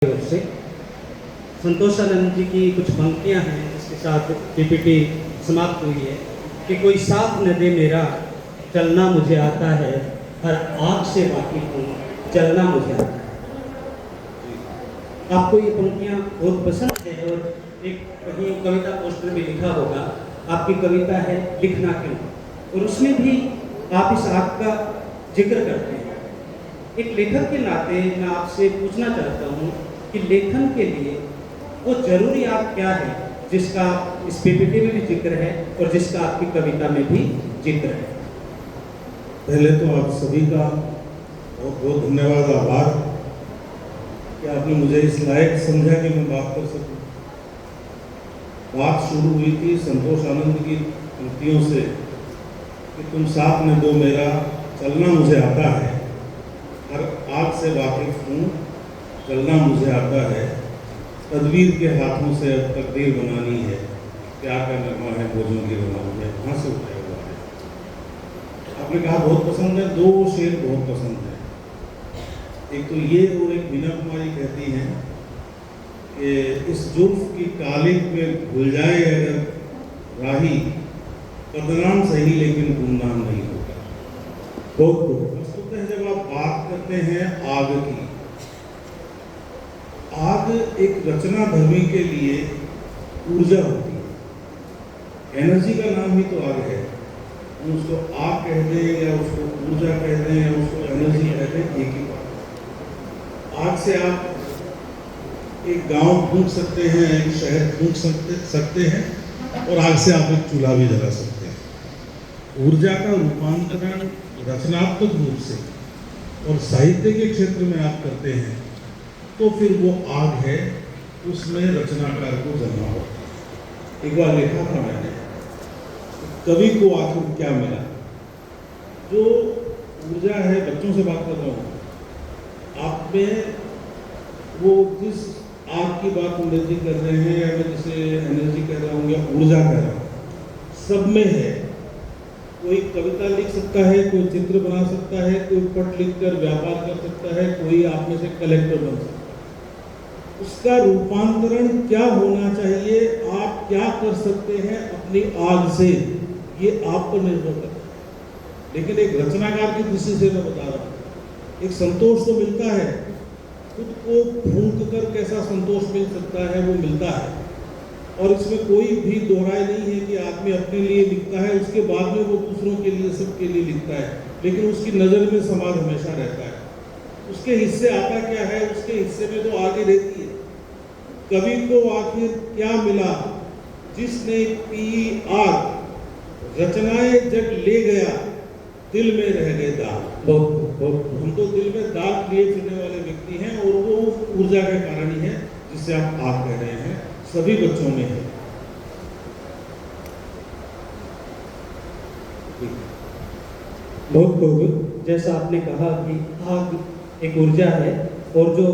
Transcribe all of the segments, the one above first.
ओर से संतोषानंद जी की कुछ पंक्तियां हैं, इसके साथ पीपीटी समाप्त हुई है कि कोई साथ न दे मेरा चलना मुझे आता है, हर आँख से वाकिफ हूँ चलना मुझे आता है। आपको ये पंक्तियां बहुत पसंद है और एक कहीं कविता पोस्टर में लिखा होगा, आपकी कविता है लिखना क्यों, और उसमें भी आप इस आँख का जिक्र करते हैं। एक लेखक के नाते मैं आपसे पूछना चाहता हूँ कि लेखन के लिए वो जरूरी आप क्या है जिसका इस पीपीटी में भी जिक्र है और जिसका आपकी कविता में भी जिक्र है। पहले तो आप सभी का बहुत बहुत धन्यवाद, आभार कि आपने मुझे इस लायक समझा कि मैं बात कर सकूं। बात शुरू हुई थी संतोष आनंद की पंक्तियों से कि तुम साथ में दो मेरा चलना मुझे आता है, हर आग से वाकिफ हूँ चलना मुझे आता है, तदबीर के हाथों से अब तकदीर बनानी है, प्यार का नगमा है बोझों की बनानी है, वहाँ से उठाया हुआ है। आपने कहा बहुत पसंद है, दो शेर बहुत पसंद है। एक तो ये और एक मीना कुमारी कहती हैं कि इस जुल्फ की कालिक में घुल जाए अगर राही, बदनाम सही लेकिन गुमनाम नहीं होगा। बहुत वस्तुतः जब आप बात करते हैं आग की, आग एक रचना धर्मी के लिए ऊर्जा होती है। एनर्जी का नाम ही तो आग है। हम उसको आग कह दें या उसको ऊर्जा कह दें या उसको एनर्जी कह दें, एक ही बात। आग से आप एक गांव फूंक सकते हैं, एक शहर फूंक सकते हैं और आग से आप एक चूल्हा भी जला सकते हैं। ऊर्जा का रूपांतरण रचनात्मक रूप से और साहित्य के क्षेत्र में आप करते हैं तो फिर वो आग है, उसमें रचनाकार को जलना होता है। एक बार लिखा था मैंने, कवि को आखिर क्या मिला? जो ऊर्जा है, बच्चों से बात कर रहा हूँ, आप में वो जिस आग की बात एनर्जी कर रहे हैं या मैं जिसे एनर्जी कह रहा हूँ या ऊर्जा कह रहा हूँ, सब में है। कोई कविता लिख सकता है, कोई चित्र बना सकता है, कोई पट लिखकर व्यापार कर सकता है, कोई आप में से कलेक्टर बन सकता है। उसका रूपांतरण क्या होना चाहिए, आप क्या कर सकते हैं अपनी आग से, ये आप पर निर्भर करता है। लेकिन एक रचनाकार की दृष्टि से मैं बता रहा हूँ, एक संतोष तो मिलता है, खुद को फूंक कर कैसा संतोष मिल सकता है वो मिलता है। और इसमें कोई भी दोहराई नहीं है कि आदमी अपने लिए लिखता है, उसके बाद में वो दूसरों के लिए, सबके लिए लिखता है, लेकिन उसकी नज़र में समाज हमेशा रहता है। उसके हिस्से आता क्या है, उसके हिस्से में तो आगे रहती है। कवि को आखिर क्या मिला जिसने पी आग, रचनाएं जग ले गया, दिल में रह गए दाग। हम तो दिल में दाग लिए फिरने वाले व्यक्ति हैं और वो ऊर्जा के कारण ही है जिससे आप आग कह रहे हैं, सभी बच्चों में है। बहुत खूब, जैसा आपने कहा कि आग एक ऊर्जा है और जो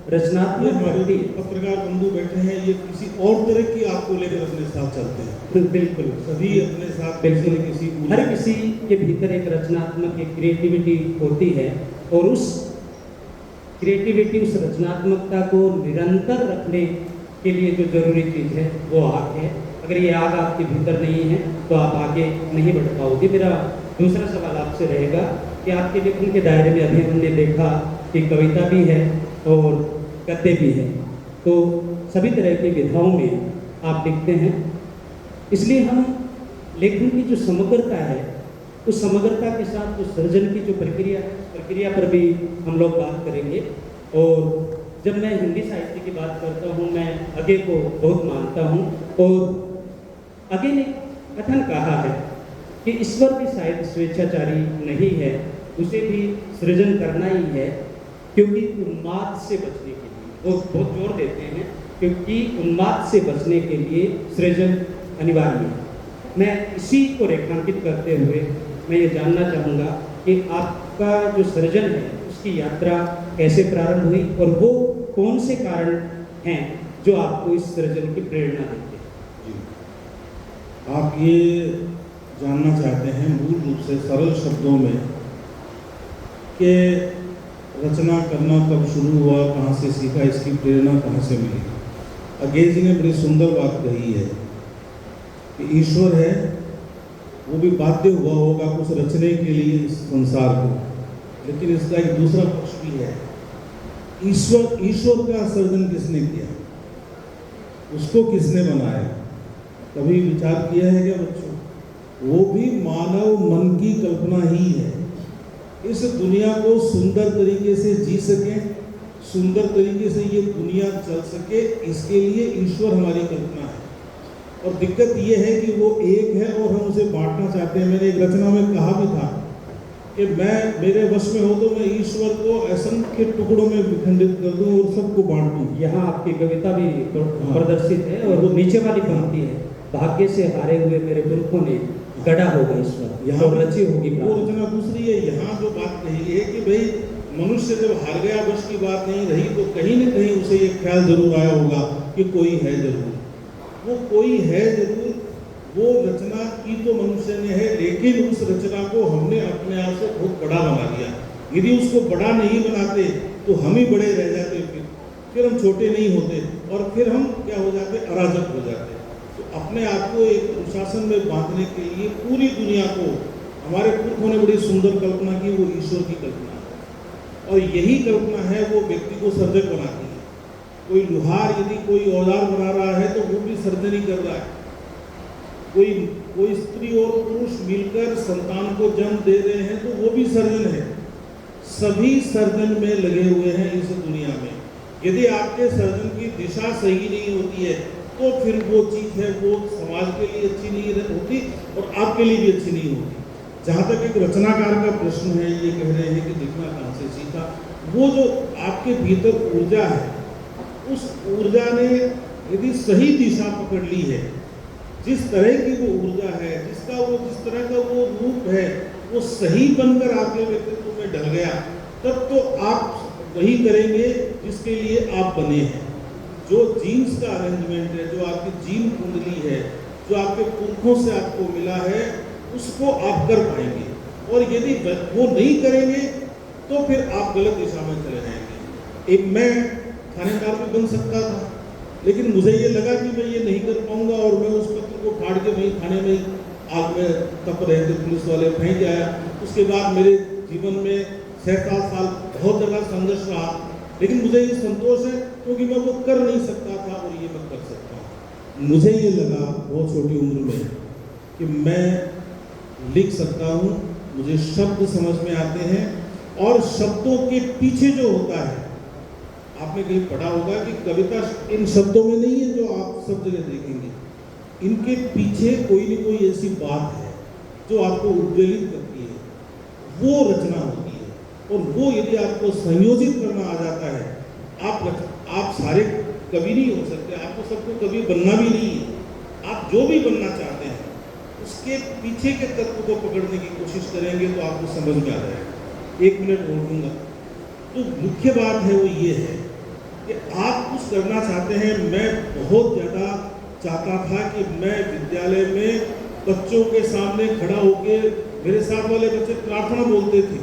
रचनात्मक हमारे पत्रकार बंधु बैठे हैं, ये किसी और तरह की आग को लेकर अपने साथ चलते हैं। बिल्कुल, सभी अपने साथ बिल्कुल किसी हर किसी के भीतर एक रचनात्मक, एक क्रिएटिविटी होती है और उस क्रिएटिविटी, उस रचनात्मकता को निरंतर रखने के लिए जो जरूरी चीज़ है वो आग है। अगर ये आग आपके भीतर नहीं है तो आप आगे नहीं बढ़ पाओगे। मेरा दूसरा सवाल आपसे रहेगा कि आपके लेखन के दायरे में अभी हमने देखा कि कविता भी है और गद्य भी है, तो सभी तरह की विधाओं में आप लिखते हैं, इसलिए हम लेखन की जो समग्रता है उस समग्रता के साथ जो सर्जन की जो प्रक्रिया पर भी हम लोग बात करेंगे। और जब मैं हिंदी साहित्य की बात करता हूँ, मैं अगे को बहुत मानता हूँ और अगे ने कथन कहा है कि ईश्वर भी शायद स्वेच्छाचारी नहीं है, उसे भी सृजन करना ही है, क्योंकि उन्माद से बचने के लिए वो बहुत जोर देते हैं, क्योंकि उन्माद से बचने के लिए सृजन अनिवार्य है। मैं इसी को रेखांकित करते हुए मैं ये जानना चाहूँगा कि आपका जो सृजन है उसकी यात्रा कैसे प्रारंभ हुई और वो कौन से कारण हैं जो आपको इस सृजन की प्रेरणा देते हैं। आप ये जानना चाहते हैं मूल रूप से सरल शब्दों में कि रचना करना कब शुरू हुआ, कहाँ से सीखा, इसकी प्रेरणा कहाँ से मिली। अगेन जी ने बड़ी सुंदर बात कही है कि ईश्वर है, वो भी बाध्य हुआ होगा कुछ रचने के लिए इस संसार को, लेकिन इसका एक दूसरा पक्ष भी है। ईश्वर का सर्जन किसने किया, उसको किसने बनाया, कभी विचार किया है क्या बच्चों? वो भी मानव मन की कल्पना ही है। इस दुनिया को सुंदर तरीके से जी सके, सुंदर तरीके से ये दुनिया चल सके, इसके लिए ईश्वर हमारी कल्पना है। और दिक्कत ये है कि वो एक है और हम उसे बांटना चाहते हैं। मैंने एक रचना में कहा भी था कि मेरे वश में हो तो मैं ईश्वर को असंख्य टुकड़ों में विखंडित कर दूं और सबको बांट दूं। यहाँ आपकी कविता भी प्रदर्शित है और वो नीचे वाली पंक्ति है, भाग्य से हारे हुए मेरे पुरखों ने गढ़ा होगा ईश्वर, यहाँ तो रची होगी। वो रचना दूसरी है। यहाँ जो बात कही है कि भाई मनुष्य जब हार गया, बस की बात नहीं रही, तो कहीं न कहीं उसे ये ख्याल जरूर आया होगा कि कोई है जरूर, वो कोई है जरूर। वो रचना की तो मनुष्य ने है, लेकिन उस रचना को हमने अपने आप से बहुत बड़ा बना दिया। यदि उसको बड़ा नहीं बनाते तो हम ही बड़े रह जाते, फिर हम छोटे नहीं होते और फिर हम क्या हो जाते, अराजक हो जाते। तो अपने आप को एक अनुशासन में बांधने के लिए पूरी दुनिया को हमारे पुरखों ने बड़ी सुंदर कल्पना की, वो ईश्वर की कल्पना है। और यही कल्पना है वो व्यक्ति को सर्जक बनाती है। कोई लुहार यदि कोई औजार बना रहा है तो वो भी सर्जन ही कर रहा है। कोई स्त्री और पुरुष मिलकर संतान को जन्म दे रहे हैं तो वो भी सर्जन है। सभी सर्जन में लगे हुए हैं इस दुनिया में। यदि आपके सर्जन की दिशा सही नहीं होती है तो फिर वो चीज़ है वो समाज के लिए अच्छी नहीं होती और आपके लिए भी अच्छी नहीं होती। जहाँ तक एक रचनाकार का प्रश्न है, ये कह रहे हैं कि लिखना कहाँ से सीखा, वो जो आपके भीतर ऊर्जा है, उस ऊर्जा ने यदि सही दिशा पकड़ ली है, जिस तरह की वो ऊर्जा है, जिस तरह का वो रूप है, वो सही बनकर आपके व्यक्तित्व में ढल गया, तब तो आप वही करेंगे जिसके लिए आप बने हैं। जो जीन्स का अरेंजमेंट है, जो आपकी जीन कुंडली है, जो आपके पुरखों से आपको मिला है, उसको आप कर पाएंगे। और यदि वो नहीं करेंगे तो फिर आप गलत दिशा में चले जाएंगे। एक मैं थानेदार भी बन सकता था, लेकिन मुझे ये लगा कि मैं ये नहीं कर पाऊंगा और मैं उस पत्र को फाड़ के वहीं थाने में आग में तप रहे थे पुलिस वाले, फेंक आया। उसके बाद मेरे जीवन में 7 साल बहुत ज़्यादा संघर्ष रहा, लेकिन मुझे ये संतोष है क्योंकि मैं वो कर नहीं सकता था और ये मैं कर सकता हूँ। मुझे ये लगा बहुत छोटी उम्र में कि मैं लिख सकता हूँ, मुझे शब्द समझ में आते हैं और शब्दों के पीछे जो होता है, आपने कहीं पढ़ा होगा कि कविता इन शब्दों में नहीं है जो आप सब जगह देखेंगे, इनके पीछे कोई न कोई ऐसी बात है जो आपको उद्वेलित करती है, वो रचना होती है। और वो यदि आपको संयोजित करना आ जाता है, आप सारे कवि नहीं हो सकते, आपको सबको कवि बनना भी नहीं है। आप जो भी बनना चाहते हैं उसके पीछे के तत्व को पकड़ने की कोशिश करेंगे तो आपको समझ में आ जाएगा। 1 मिनट और दूंगा। तो मुख्य बात है वो ये है कि आप कुछ करना चाहते हैं। मैं बहुत ज़्यादा चाहता था कि मैं विद्यालय में बच्चों के सामने खड़ा होकर, मेरे साथ वाले बच्चे प्रार्थना बोलते थे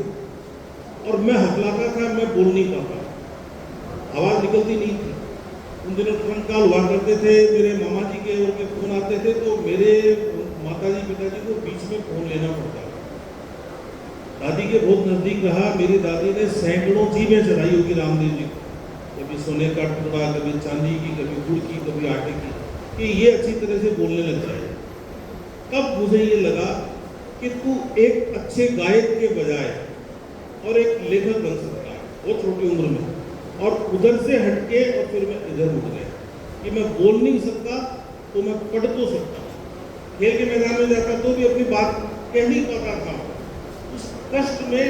और मैं हकलाता था, मैं बोल नहीं पाता, आवाज़ निकलती नहीं थी। उन दिनों ट्रंक कॉल हुआ करते थे, मेरे मामा जी के उनके फ़ोन आते थे तो मेरे माताजी पिताजी को बीच में फ़ोन लेना पड़ता। दादी के बहुत नज़दीक रहा। मेरी दादी ने सैकड़ों चीज़ें चढ़ाई होगी रामदेव जी को, कभी सोने का टुकड़ा, कभी चांदी की, कभी गुड़ की, कभी आटे की, कि ये अच्छी तरह से बोलने लग जाए। तब मुझे ये लगा कि तू एक अच्छे गायक के बजाय और एक लेखक बन सकता है, बहुत छोटी उम्र में। और उधर से हटके और फिर मैं इधर उठ गया कि मैं बोल नहीं सकता तो मैं पढ़ तो सकता हूँ। खेल के मैदान में जाता तो भी अपनी बात कह नहीं पाता था। उस कष्ट में,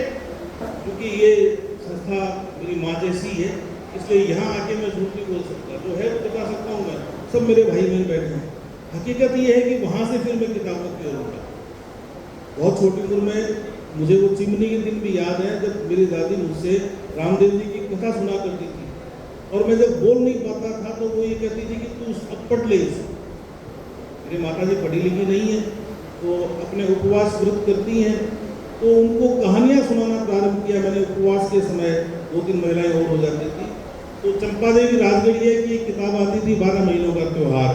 क्योंकि ये संस्था मेरी माँ जैसी है, इसलिए यहाँ आके मैं झूठ नहीं बोल सकता, जो है वो बता सकता हूँ। मैं सब मेरे भाई बहन बैठे हैं। हकीकत ये है कि वहाँ से फिर मैं किताबों की ओर उठा। बहुत छोटी उम्र में मुझे वो चिमनी के दिन भी याद है जब मेरी दादी मुझसे रामदेव जी की कथा सुना करती थी और मैं जब बोल नहीं पाता था तो वो ये कहती थी कि तू अब पढ़ ले इसे। मेरी माता जी पढ़ी लिखी नहीं है तो अपने उपवास व्रत करती हैं, तो उनको कहानियाँ सुनाना प्रारंभ किया मैंने उपवास के समय। 2-3 महिलाएं और हो जाती थी। तो चंपा देवी राजगढ़िया की एक किताब आती थी 12 महीनों का त्योहार,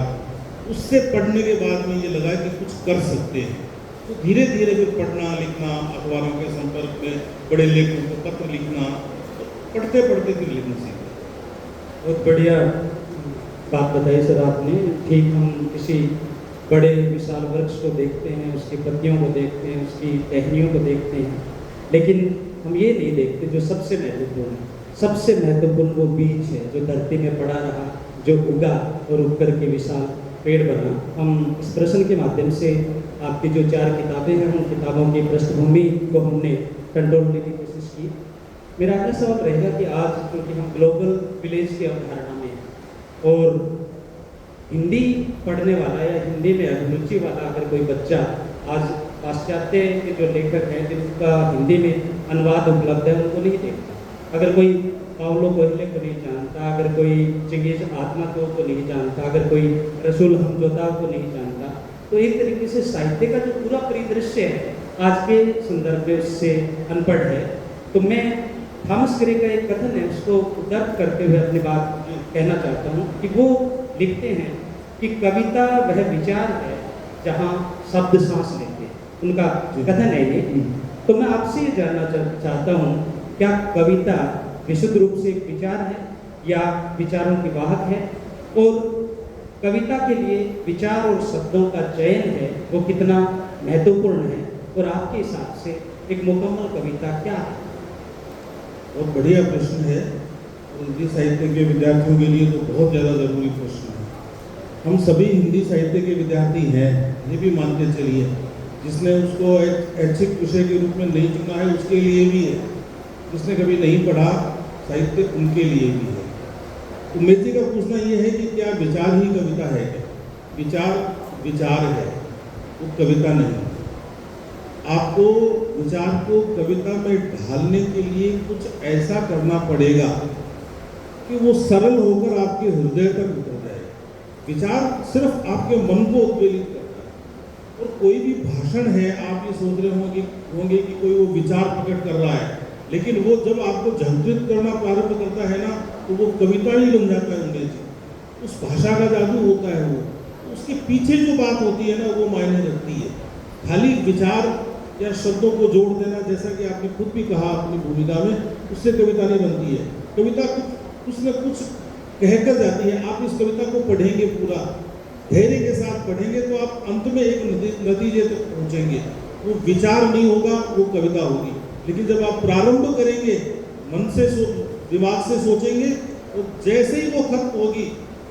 उससे पढ़ने के बाद में ये लगा कि कुछ कर सकते हैं। तो धीरे धीरे फिर पढ़ना लिखना, अखबारों के संपर्क में बड़े लेखकों को पत्र लिखना, तो पढ़ते पढ़ते फिर लिखना सीखा। बहुत बढ़िया बात बताई सर आपने। ठीक, हम किसी बड़े विशाल वृक्ष को देखते हैं, उसकी पत्तियों को देखते हैं, उसकी टहनियों को देखते हैं, लेकिन हम ये नहीं देखते जो सबसे महत्वपूर्ण है। सबसे महत्वपूर्ण वो बीज है जो धरती में पड़ा रहा, जो उगा और उग कर के विशाल पेड़ बना। हम इस प्रश्न के माध्यम से आपकी जो 4 किताबें हैं, उन किताबों की पृष्ठभूमि को हमने कंट्रोल करने की कोशिश की। मेरा अगला सवाल रहेगा कि आज क्योंकि हम ग्लोबल विलेज की अवधारणा में हैं और हिंदी पढ़ने वाला या हिंदी में अभिरुचि वाला अगर कोई बच्चा आज पाश्चात्य के जो लेखक हैं जिनका हिंदी में अनुवाद उपलब्ध है उनको नहीं देखता, अगर कोई पाउलो कोएल्हो को नहीं जानता, अगर कोई चिंगीज़ आत्मातों को नहीं जानता, अगर कोई रसूल हमजोदा को नहीं जानता, तो एक तरीके से साहित्य का जो पूरा परिदृश्य है आज के संदर्भ में उससे अनपढ़ है। तो मैं थॉमस ग्रे का एक कथन है उसको उद्धृत करते हुए अपनी बात कहना चाहता हूँ कि वो लिखते हैं कि कविता वह विचार है जहाँ शब्द सांस लेते हैं। उनका कथन है ये। तो मैं आपसे ये जानना चाहता हूँ, क्या कविता विशुद्ध रूप से एक विचार है या विचारों की वाहक है, और कविता के लिए विचार और शब्दों का चयन है वो कितना महत्वपूर्ण है, और आपके हिसाब से एक मुकम्मल कविता क्या है? बहुत बढ़िया प्रश्न है और हिंदी साहित्य के विद्यार्थियों के लिए तो बहुत ज़्यादा ज़रूरी प्रश्न है। हम सभी हिंदी साहित्य के विद्यार्थी हैं, ये भी मानते चलिए। जिसने उसको ऐच्छिक विषय के रूप में नहीं चुना है उसके लिए भी है, जिसने कभी नहीं पढ़ा साहित्य उनके लिए भी है। तो मेरे का पूछना ये है कि क्या विचार ही कविता है? क्या विचार विचार है, वो कविता नहीं। आपको विचार को कविता में ढालने के लिए कुछ ऐसा करना पड़ेगा कि वो सरल होकर आपके हृदय तक उतर जाए। विचार सिर्फ आपके मन को उद्वेलित करता है। और कोई भी भाषण है, आप ये सोच रहे होंगे कि कोई वो विचार प्रकट कर रहा है, लेकिन वो जब आपको झंकृत करना प्रारंभ करता है ना, तो वो कविता ही बन जाता है अंग्रेजी। उस भाषा का जादू होता है वो। उसके पीछे जो बात होती है ना, वो मायने रखती है। खाली विचार या शब्दों को जोड़ देना, जैसा कि आपने खुद भी कहा अपनी भूमिका में, उससे कविता नहीं बनती है। कविता कुछ न कुछ कहकर जाती है। आप इस कविता को पढ़ेंगे, पूरा धैर्य के साथ पढ़ेंगे, तो आप अंत में एक नतीजे तक पहुंचेंगे। वो विचार नहीं होगा, वो कविता होगी। लेकिन जब आप प्रारंभ करेंगे, मन से दिमाग से सोचेंगे, तो जैसे ही वो खत्म होगी,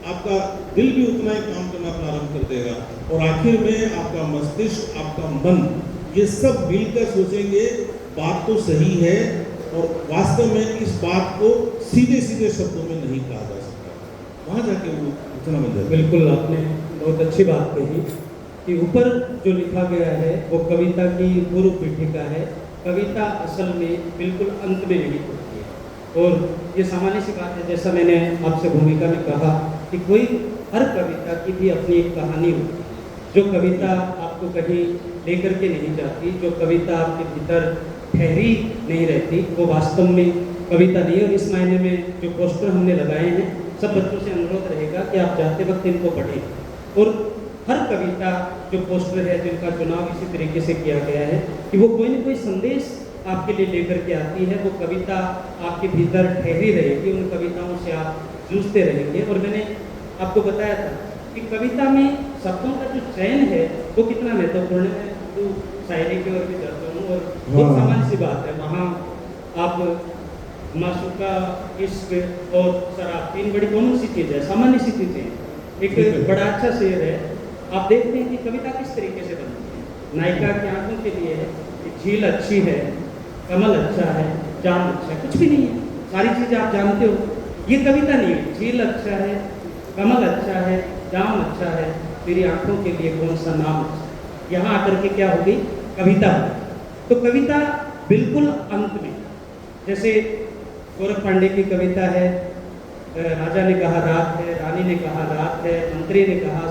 आपका दिल भी उतना ही काम करना प्रारंभ कर देगा। और आखिर में आपका मस्तिष्क, आपका मन, ये सब मिलकर सोचेंगे बात तो सही है, और वास्तव में इस बात को सीधे सीधे शब्दों में नहीं कहा जा सकता। वहाँ जाके वो इतना बन जाता है। बिल्कुल, आपने बहुत अच्छी बात कही कि ऊपर जो लिखा गया है वो कविता की पूर्व पीठिका है। कविता असल में बिल्कुल अंत में नहीं होती है, और ये सामान्य सी बात है। जैसा मैंने आपसे भूमिका में कहा कि कोई हर कविता की भी अपनी एक कहानी होती है। जो कविता आपको कहीं लेकर के नहीं जाती, जो कविता आपके भीतर ठहरी नहीं रहती, वो वास्तव में कविता नहीं है। और इस मायने में जो पोस्टर हमने लगाए हैं, सब बच्चों से अनुरोध रहेगा कि आप जाते वक्त इनको पढ़ें। और हर कविता जो पोस्टर है, जिनका चुनाव इसी तरीके से किया गया है कि वो कोई न कोई संदेश आपके लिए लेकर के आती है। वो कविता आपके भीतर ठहरी रहेगी, उन कविताओं से आप जूझते रहेंगे। और मैंने आपको बताया था कि कविता में शब्दों का जो चयन है वो कितना महत्वपूर्ण है। तो शायरी की ओर भी जाता हूँ, और बहुत सामान्य सी बात है। वहाँ आप माशूका, इश्क और शराब, 3 बड़ी कॉमन सी चीज़ है, सामान्य सी चीज़ें हैं। एक बड़ा अच्छा शेर है, आप देखते हैं कि कविता किस तरीके से बनती है। नायिका की आंखों के लिए है कि झील अच्छी है, कमल अच्छा है, जाम अच्छा है, कुछ भी नहीं है, सारी चीज़ें आप जानते हो। ये कविता नहीं है। झील अच्छा है, कमल अच्छा है, जाम अच्छा है, तेरी आंखों के लिए कौन सा नाम अच्छा है। यहाँ आकर के क्या होगी? कविता। तो कविता बिल्कुल अंत में, जैसे गौरव पांडे की कविता है, राजा ने कहा रात है, रानी ने कहा रात है, मंत्री ने कहा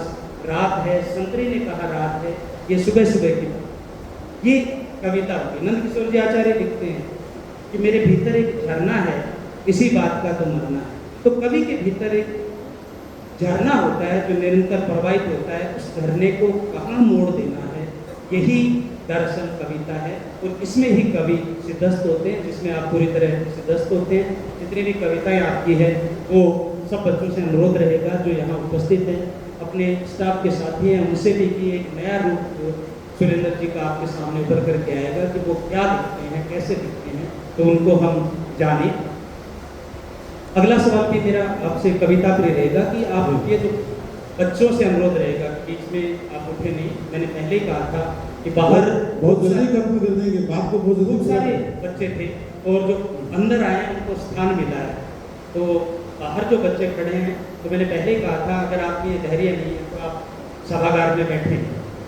रात है, संतरी ने कहा रात है, ये सुबह सुबह की बात, ये कविता होगी। नंद किशोर जी आचार्य लिखते हैं कि मेरे भीतर एक झरना है इसी बात का तो मरना है। तो कवि के भीतर एक झरना होता है जो निरंतर प्रवाहित होता है, उस झरने को कहाँ मोड़ देना है, यही दरअसल कविता है। और इसमें ही कवि सिद्धस्त होते हैं, जिसमें आप पूरी तरह सिद्धस्त होते हैं। जितनी भी कविताएं आपकी है वो सब बच्चों से अनुरोध रहेगा जो यहाँ उपस्थित हैं, अपने स्टाफ के साथी हैं, उनसे भी कि एक नया रूप सुरेंद्र जी का आपके सामने उभर करके आएगा कि वो क्या दिखते हैं, कैसे दिखते हैं, तो उनको हम जाने। अगला सवाल भी मेरा आपसे कविता पर रहेगा कि आप ये जो बच्चों से अनुरोध रहेगा, बीच में आप उठे नहीं, मैंने पहले ही कहा था कि बाहर बहुत जल्दी खत्म कर देंगे बात को, बहुत सारे बच्चे थे और जो अंदर आए उनको स्थान मिला है। तो बाहर जो बच्चे खड़े हैं, तो मैंने पहले ही कहा था अगर आप ये धैर्य नहीं है तो आप सभागार में बैठें,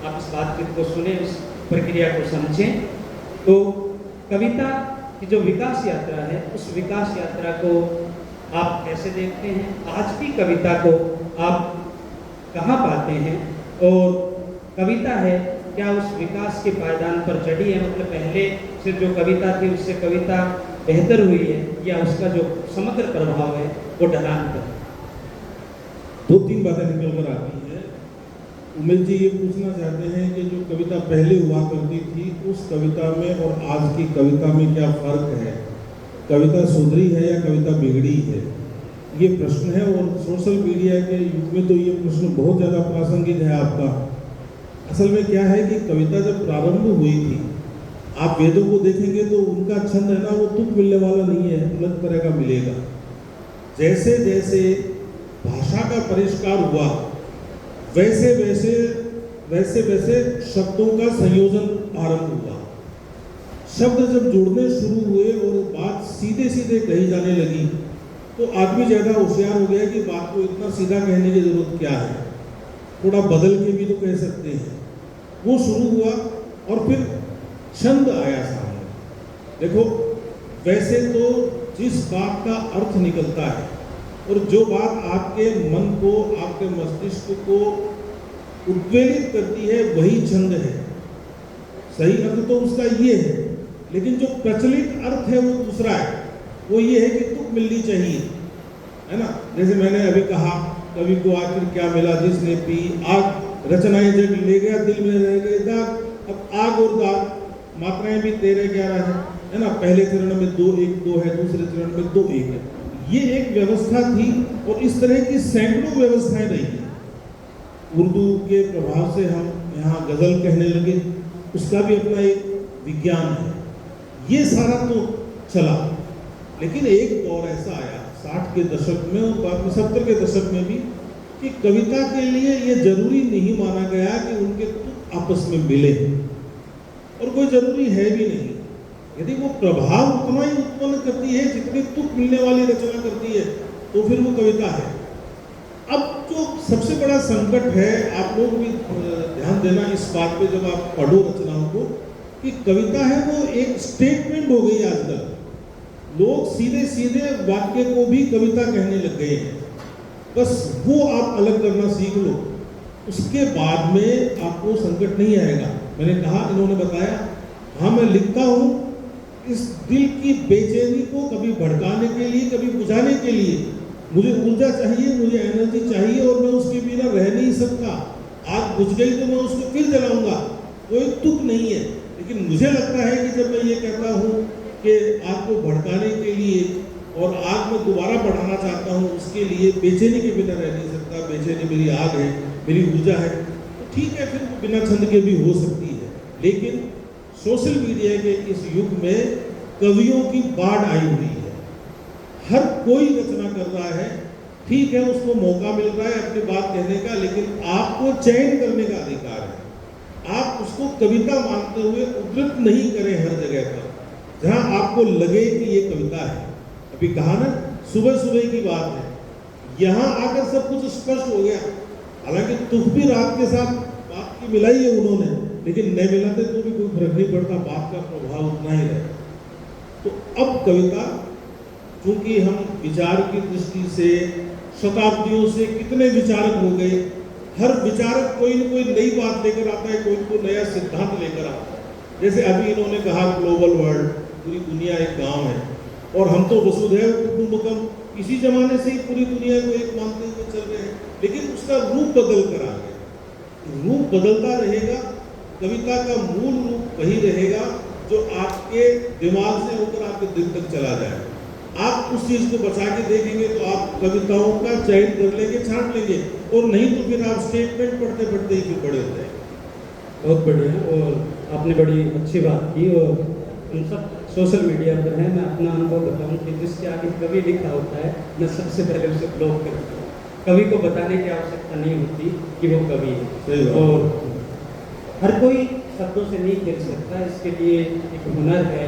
आप इस बातचीत को सुने, उस प्रक्रिया को समझें। तो कविता की जो विकास यात्रा है, उस विकास यात्रा को आप कैसे देखते हैं, आज की कविता को आप कहाँ पाते हैं, और कविता है क्या उस विकास के पायदान पर चढ़ी है, मतलब पहले से जो कविता थी उससे कविता बेहतर हुई है, या उसका जो समग्र प्रभाव है वो ढलान पर? दो तीन बातें निकल कर आती है। उमेश जी ये पूछना चाहते हैं कि जो कविता पहले हुआ करती थी उस कविता में और आज की कविता में क्या फर्क है, कविता सुधरी है या कविता बिगड़ी है, ये प्रश्न है। और सोशल मीडिया के युग में तो ये प्रश्न बहुत ज़्यादा प्रासंगिक है आपका। असल में क्या है कि कविता जब प्रारंभ हुई थी, आप वेदों को देखेंगे तो उनका छंद है ना वो तुक मिलने वाला नहीं है, अलग तरह का मिलेगा। जैसे जैसे भाषा का परिष्कार हुआ वैसे वैसे शब्दों का संयोजन आरंभ हुआ। शब्द जब जुड़ने शुरू हुए और बात सीधे सीधे कही जाने लगी तो आदमी ज़्यादा होशियार हो गया कि बात को इतना सीधा कहने की जरूरत क्या है, थोड़ा बदल के भी तो कह सकते हैं। वो शुरू हुआ और फिर छंद आया सामने। देखो वैसे तो जिस बात का अर्थ निकलता है और जो बात आपके मन को, आपके मस्तिष्क को उद्वेलित करती है वही छंद है। सही अर्थ तो उसका ये है, लेकिन जो प्रचलित अर्थ है वो दूसरा है। वो ये है कि तुक मिलनी चाहिए, है ना। जैसे मैंने अभी कहा, कवि को आखिर क्या मिला जिसने पी आग, रचनाएं जग ले गया दिल में रह गए दाग। अब आग और दाग मात्राएं भी 13-11 है ना। पहले चरण में 2-1-2 है, दूसरे चरण में 2-1 है। ये एक व्यवस्था थी और इस तरह की सैकड़ों व्यवस्थाएं रही हैं। उर्दू के प्रभाव से हम यहाँ गजल कहने लगे, उसका भी अपना एक विज्ञान है। ये सारा तो चला, लेकिन एक दौर ऐसा आया 60 के दशक में और बाद में 70 के दशक में भी कि कविता के लिए ये जरूरी नहीं माना गया कि उनके तुक आपस में मिले, और कोई जरूरी है भी नहीं। यदि वो प्रभाव उतना ही उत्पन्न करती है जितनी तुक मिलने वाली रचना करती है तो फिर वो कविता है। अब जो सबसे बड़ा संकट है, आप लोग भी ध्यान देना इस बात पे जब आप पढ़ो रचनाओं को, कि कविता है वो एक स्टेटमेंट हो गई। आजकल लोग सीधे सीधे वाक्य को भी कविता कहने लग गए हैं। बस वो आप अलग करना सीख लो, उसके बाद में आपको संकट नहीं आएगा। मैंने कहा, इन्होंने बताया, हाँ मैं लिखता हूँ इस दिल की बेचैनी को कभी भड़काने के लिए, कभी बुझाने के लिए। मुझे ऊर्जा चाहिए, मुझे एनर्जी चाहिए और मैं उसके बिना रह नहीं सकता। आग बुझ गई तो मैं उसको फिर जलाऊंगा, कोई तुक नहीं है। लेकिन मुझे लगता है कि जब मैं ये कहता हूँ कि आग को भड़काने के लिए और आग में दोबारा बढ़ाना चाहता हूँ, उसके लिए बेचैनी के बिना रह नहीं सकता, बेचैनी मेरी आग है, मेरी ऊर्जा है, तो ठीक है, फिर बिना छंद के भी हो सकती है। लेकिन सोशल मीडिया के इस युग में कवियों की बाढ़ आई हुई है। हर कोई रचना कर रहा है, ठीक है, उसको मौका मिल रहा है अपनी बात कहने का, लेकिन आपको चयन करने का अधिकार है। आप उसको कविता मानते हुए उद्धृत नहीं करें हर जगह पर, जहां आपको लगे कि ये कविता है। अभी कहा ना, सुबह सुबह की बात है, यहाँ आकर सब कुछ स्पष्ट हो गया। हालांकि तुक भी रात के साथ बात की मिलाई है उन्होंने, लेकिन नहीं मिलाते तो भी कोई फर्क नहीं पड़ता, बात का प्रभाव उतना ही रहे। तो अब कविता, क्योंकि हम विचार की दृष्टि से शताब्दियों से कितने विचारक हो गए, हर विचारक कोई न कोई नई बात लेकर आता है, कोई न कोई नया सिद्धांत लेकर आता है। जैसे अभी इन्होंने कहा ग्लोबल वर्ल्ड, पूरी दुनिया एक गांव है, और हम तो वसुधैव कुटुंबकम इसी जमाने से ही पूरी दुनिया को एक मानते हुए चल रहे हैं, लेकिन उसका रूप बदल कर आ गया। रूप बदलता रहेगा, कविता का मूल रूप वही रहेगा जो आपके दिमाग से होकर आपके दिल तक चला जाए। आप उस चीज को बचा के देखेंगे तो आप कविताओं का चयन कर लेंगे, छांट लेंगे, और नहीं तो फिर आप स्टेटमेंट पढ़ते पढ़ते ही फिर बड़े हो जाएंगे। बहुत बढ़िया, और आपने बड़ी अच्छी बात की। और हम सब सोशल मीडिया पर हैं, मैं अपना अनुभव बताऊं कि जिसके आगे कवि लिखा होता है, मैं सबसे पहले उसे ब्लॉक करता हूँ। कवि को बताने की आवश्यकता नहीं होती कि वो कवि है, और हर कोई शब्दों से नहीं खेल सकता, इसके लिए एक हुनर है,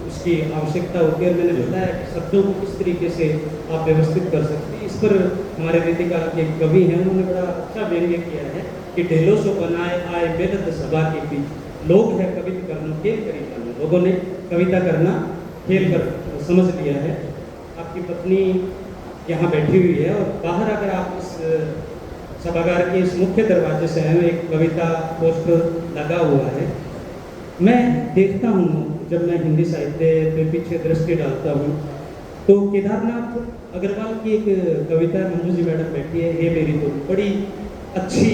उसकी आवश्यकता होती है। और मैंने बताया कि शब्दों को किस तरीके से आप व्यवस्थित कर सकते हैं, इस पर हमारे रीतिकाल के कवि हैं, उन्होंने बड़ा अच्छा व्यंग्य किया है कि ढेलों से बनाए आए बेदर्द सभा के बीच, लोग है कविता करना खेल करी करना। लोगों ने कविता करना खेल कर समझ लिया है। आपकी पत्नी यहाँ बैठी हुई है, और बाहर अगर आप इस सभागार के इस मुख्य दरवाजे से आए, एक कविता पोस्टर लगा हुआ है। मैं देखता हूँ जब मैं हिंदी साहित्य के पीछे दृष्टि डालता हूँ तो केदारनाथ अग्रवाल की एक कविता मंजू जी मैडम बैठी है, हे मेरी तो, बड़ी अच्छी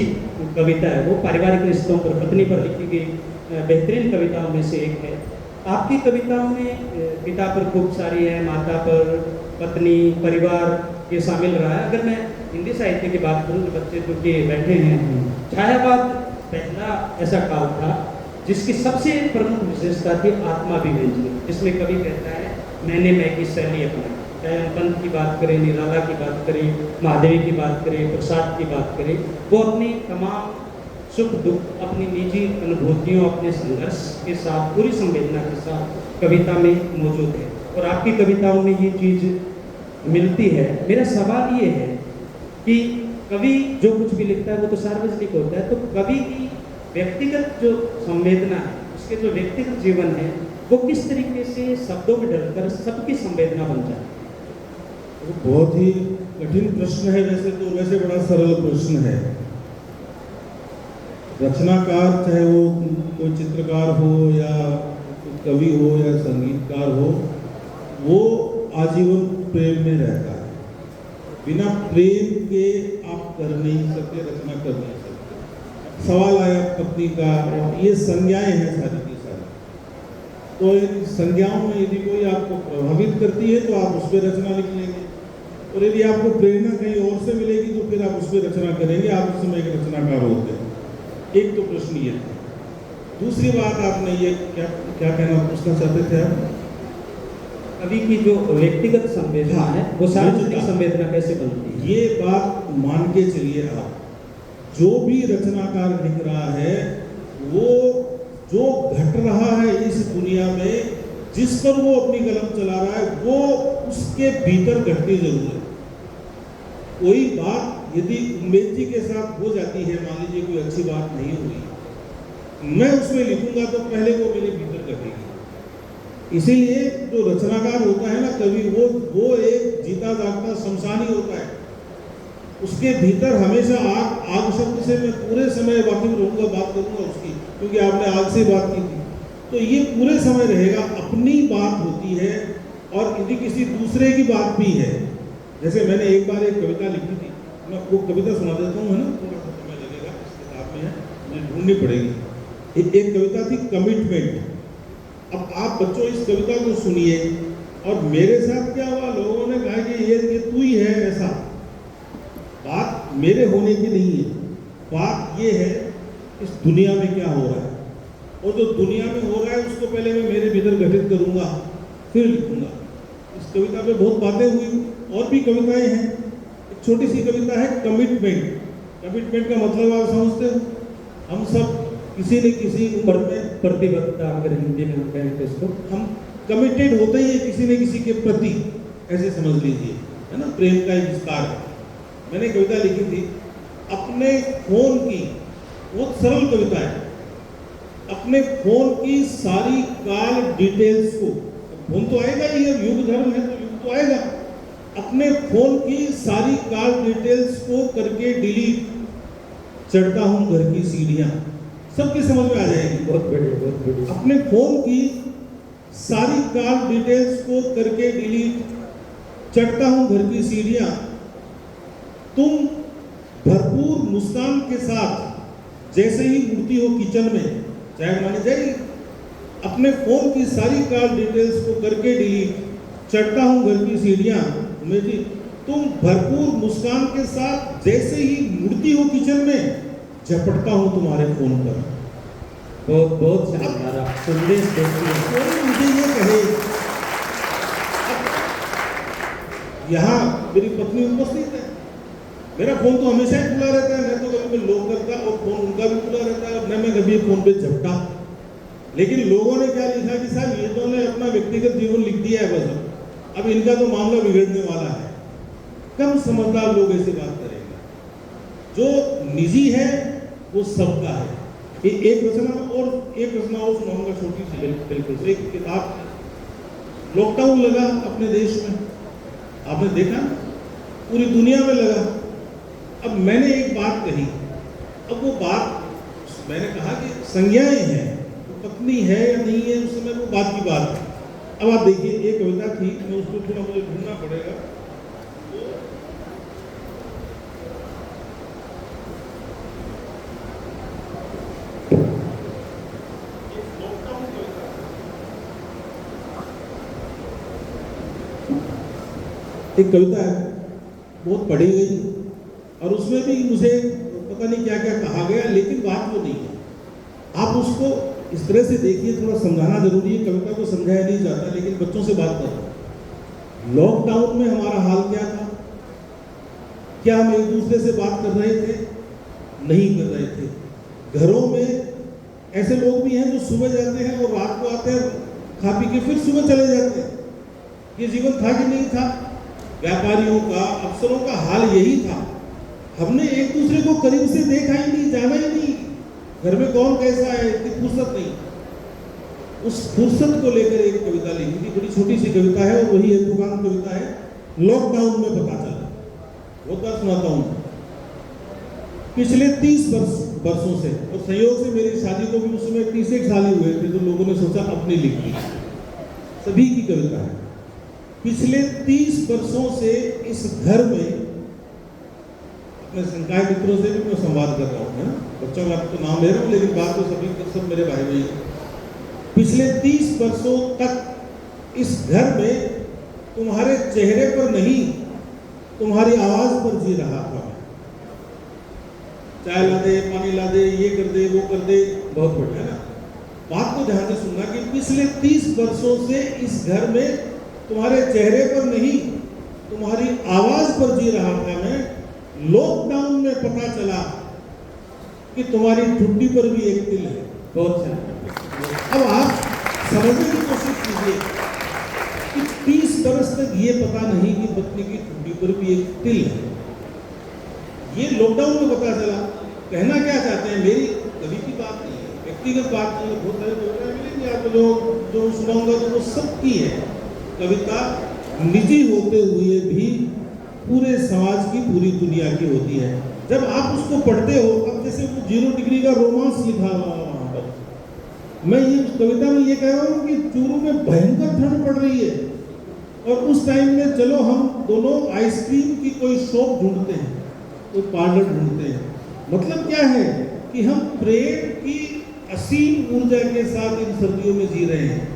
कविता है। वो पारिवारिक रिश्तों पर, पत्नी पर लिखी गई बेहतरीन कविताओं में से एक है। आपकी कविताओं में पिता पर खूब सारी है, माता पर, पत्नी, परिवार ये शामिल रहा है। अगर मैं हिंदी साहित्य की बात करूँ तो बच्चे तो के बैठे हैं, छायावाद पहला ऐसा काल था जिसकी सबसे प्रमुख विशेषता थी आत्माभिव्यंजनी, जिसमें कवि कहता है मैंने मैं की शैली अपनाई। चाहे हम पंत की बात करें, निराला की बात करें, महादेवी की बात करें, प्रसाद की बात करें, वो अपनी तमाम सुख दुख, अपनी निजी अनुभूतियों, अपने संघर्ष के साथ, पूरी संवेदना के साथ कविता में मौजूद है, और आपकी कविताओं में ये चीज़ मिलती है। मेरा सवाल ये है कि कवि जो कुछ भी लिखता है वो तो सार्वजनिक होता है, तो कवि की व्यक्तिगत जो संवेदना है, उसके जो व्यक्तिगत जीवन है, वो किस तरीके से शब्दों में ढलकर सबकी संवेदना बन जाती है? वो बहुत ही कठिन प्रश्न है वैसे तो, वैसे बड़ा सरल प्रश्न है। रचनाकार, चाहे वो कोई चित्रकार हो या कवि हो या संगीतकार हो, वो आजीवन प्रेम में रहता है। बिना प्रेम के आप कर नहीं सकते, रचना कर नहीं सकते। सवाल आया पत्नी का, और ये संज्ञाएं हैं सारी की सारी, तो इन संज्ञाओं में यदि कोई आपको प्रभावित करती है तो आप उस पर रचना लिख लेंगे, और यदि आपको प्रेरणा कहीं और से मिलेगी तो फिर आप उस पर रचना करेंगे। आप उस समय एक रचनाकार होते हैं। एक तो प्रश्न ये था। दूसरी बात, आपने ये क्या क्या कहना पूछना चाहते थे आप? कवि की जो व्यक्तिगत संवेदना है वो सार्वजनिक संवेदना कैसे बनती है? ये बात मान के चलिए, आप जो भी रचनाकार लिख रहा है, वो जो घट रहा है इस दुनिया में, जिस पर वो अपनी कलम चला रहा है, वो उसके भीतर घटती जरूर है। कोई बात यदि उम्मेद जी के साथ हो जाती है, मान लीजिए कोई अच्छी बात नहीं हुई, मैं उसमें लिखूंगा तो पहले वो मेरे भीतर घटेगी। इसीलिए जो रचनाकार होता है ना कवि, वो एक जीता जागता शमशान ही होता है। उसके भीतर हमेशा आग शब्द से मैं पूरे समय वाकिफ रहूंगा, बात करूंगा उसकी, क्योंकि आपने आग से बात की थी, तो ये पूरे समय रहेगा। अपनी बात होती है और यदि किसी दूसरे की बात भी है। जैसे मैंने एक बार एक कविता लिखी थी, मैं वो कविता सुना देता हूँ, है ना, थोड़ा सा समय लगेगा, इस किताब में है, मुझे ढूंढनी पड़ेगी। एक कविता थी कमिटमेंट। अब आप बच्चों इस कविता को सुनिए, और मेरे साथ क्या हुआ, लोगों ने कहा कि ये तू ही है ऐसा। बात मेरे होने की नहीं है, बात ये है इस दुनिया में क्या हो रहा है, और जो दुनिया में हो रहा है उसको पहले मैं मेरे भीतर घटित करूंगा, फिर लिखूंगा। इस कविता पे बहुत बातें हुई, और भी कविताएं हैं। एक छोटी सी कविता है कमिटमेंट। कमिटमेंट का मतलब आप समझते हो? हम सब किसी न किसी उम्र में प्रतिबद्धता, अगर हिंदी में हम कहें तो इसको, हम कमिटेड होते ही है किसी न किसी के प्रति, ऐसे समझ लीजिए, है ना, प्रेम का एक विस्तार है। मैंने कविता लिखी थी अपने फोन की, बहुत सरल कविता है, अपने फोन की सारी कॉल डिटेल्स को, फोन तो आएगा ही, अब युग धर्म है तो युग तो आएगा, अपने फोन की सारी कॉल डिटेल्स को करके डिलीट, चढ़ता हूं घर की सीढ़ियां। सबकी समझ में आ जाएगी। बहुत बढ़िया, बहुत बढ़िया। अपने फोन की सारी कॉल डिटेल्स को करके डिलीट, चढ़ता हूं घर की सीढ़ियां, तुम भरपूर मुस्कान के साथ जैसे ही उड़ती हो किचन में, चाहे मानी जाएगी, अपने फोन की सारी कॉल डिटेल्स को करके डिलीट, चढ़ता हूं घर की सीढ़ियां में जी, तुम भरपूर मुस्कान के साथ जैसे ही मुड़ती हो किचन में, झपटता हूं तुम्हारे फोन पर। बहुत बहुत शानदार आप संदेश देते हैं। कोई मुझे ये कहे, यहाँ मेरी पत्नी उपस्थित है, मेरा फोन तो हमेशा ही खुला रहता है, मैं तो कभी मैं लॉक करता और फोन उनका भी खुला रहता है, और मैं कभी फोन पे झपटा। लेकिन लोगों ने क्या लिखा कि साहब ये तो ने अपना व्यक्तिगत जीवन लिख दिया है, बस अब इनका तो मामला बिगड़ने वाला है। कम समझदार लोग ऐसी बात करेंगे। जो निजी है वो सबका है। एक रचना और सुनाऊंगा छोटी सी। बिल्कुल एक किताब, लॉकडाउन लगा अपने देश में, आपने देखा पूरी दुनिया में लगा। अब मैंने एक बात कही, अब वो बात मैंने कहा कि संज्ञाएं हैं, पत्नी है या नहीं है उस समय वो बात की बात है। अब आप देखिए एक कविता थी, मैं उसको थोड़ा मुझे ढूंढना पड़ेगा। एक कविता है, बहुत पढ़ी गई और उसमें भी मुझे पता नहीं क्या क्या कहा गया, लेकिन बात वो नहीं है। आप उसको इस तरह से देखिए, थोड़ा समझाना जरूरी है। कविता को समझाया नहीं जाता, लेकिन बच्चों से बात करो। लॉकडाउन में हमारा हाल क्या था? क्या हम एक दूसरे से बात कर रहे थे? नहीं कर रहे थे। घरों में ऐसे लोग भी हैं जो सुबह जाते हैं और रात को आते हैं, खा पी के फिर सुबह चले जाते हैं। ये जीवन था कि नहीं था? व्यापारियों का, अफसरों का हाल यही था। हमने एक दूसरे को करीब से देखा ही नहीं, जाना ही नहीं, घर में कौन कैसा है, इतनी फुर्सत नहीं। उस फुर्सत को लेकर एक कविता लिखी थी, बड़ी छोटी सी कविता है और वही हेतुकान कविता है, लॉकडाउन में पता चला। वो बात सुनाता हूँ। पिछले 30 वर्षों से, और संयोग से मेरी शादी को भी उस समय 31 साल ही हुए थे, तो लोगों ने सोचा अपनी लिख ली। सभी की कविता है। पिछले 30 वर्षों से इस घर में, अपने संकाय मित्रों से भी मैं संवाद कर रहा हूँ, बच्चों का तो नाम ले रहा हूँ, लेकिन बात तो सभी सब मेरे भाई भाई। पिछले 30 वर्षों तक इस घर में तुम्हारे चेहरे पर नहीं, तुम्हारी आवाज पर जी रहा था मैं। चाय ला दे, पानी ला दे, ये कर दे, वो कर दे, बहुत बढ़िया ना। बात को ध्यान से सुनना कि पिछले 30 वर्षों से इस घर में तुम्हारे चेहरे पर नहीं, तुम्हारी आवाज पर जी रहा था मैं। लॉकडाउन में पता चला कि तुम्हारी ठुड्डी पर भी एक तिल है। बहुत अच्छा। अब आप समझने की कोशिश कीजिए कि 30 वर्ष तक ये पता नहीं कि पत्नी की ठुड्डी पर भी एक तिल है। ये लॉकडाउन में पता चला। कहना क्या चाहते हैं, मेरी कभी की बात नहीं है, व्यक्तिगत बात नहीं है। बहुत सारे लोग मिलेंगे आपको जो सुनाऊंगा तो वो सबकी है। कविता निजी होते हुए भी पूरे समाज की, पूरी दुनिया की होती है। जब आप उसको पढ़ते हो, अब जैसे वो 0 डिग्री का रोमांस लिखा हुआ वहां पर, मैं ये कविता में ये कह रहा हूँ कि चूरू में भयंकर ठंड पड़ रही है और उस टाइम में चलो हम दोनों आइसक्रीम की कोई शॉप ढूंढते हैं, कोई पार्लर ढूंढते हैं। मतलब क्या है कि हम प्रेम की असीम ऊर्जा के साथ इन सर्दियों में जी रहे हैं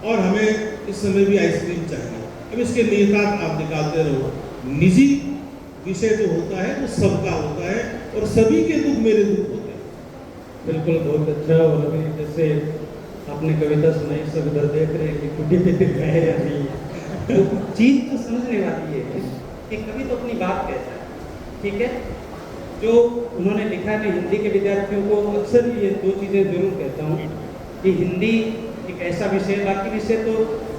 और हमें इस समय भी आइसक्रीम चाहिए। अब इसके निहितार्थ आप निकालते रहो। निजी विषय जो होता है वो सबका होता है और सभी के दुख मेरे दुख होते हैं। बिल्कुल, बहुत अच्छा। और अभी जैसे आपने कविता सुनाई, सब इधर देख रहे हैं कि कुटी पे है या नहीं। तो चीज तो समझने वाली है कि कवि तो अपनी बात कहता है, ठीक है। जो उन्होंने लिखा है, मैं हिंदी के विद्यार्थियों को अक्सर ये 2 चीज़ें जरूर कहता हूँ कि हिंदी एक ऐसा विषय, बाकी विषय तो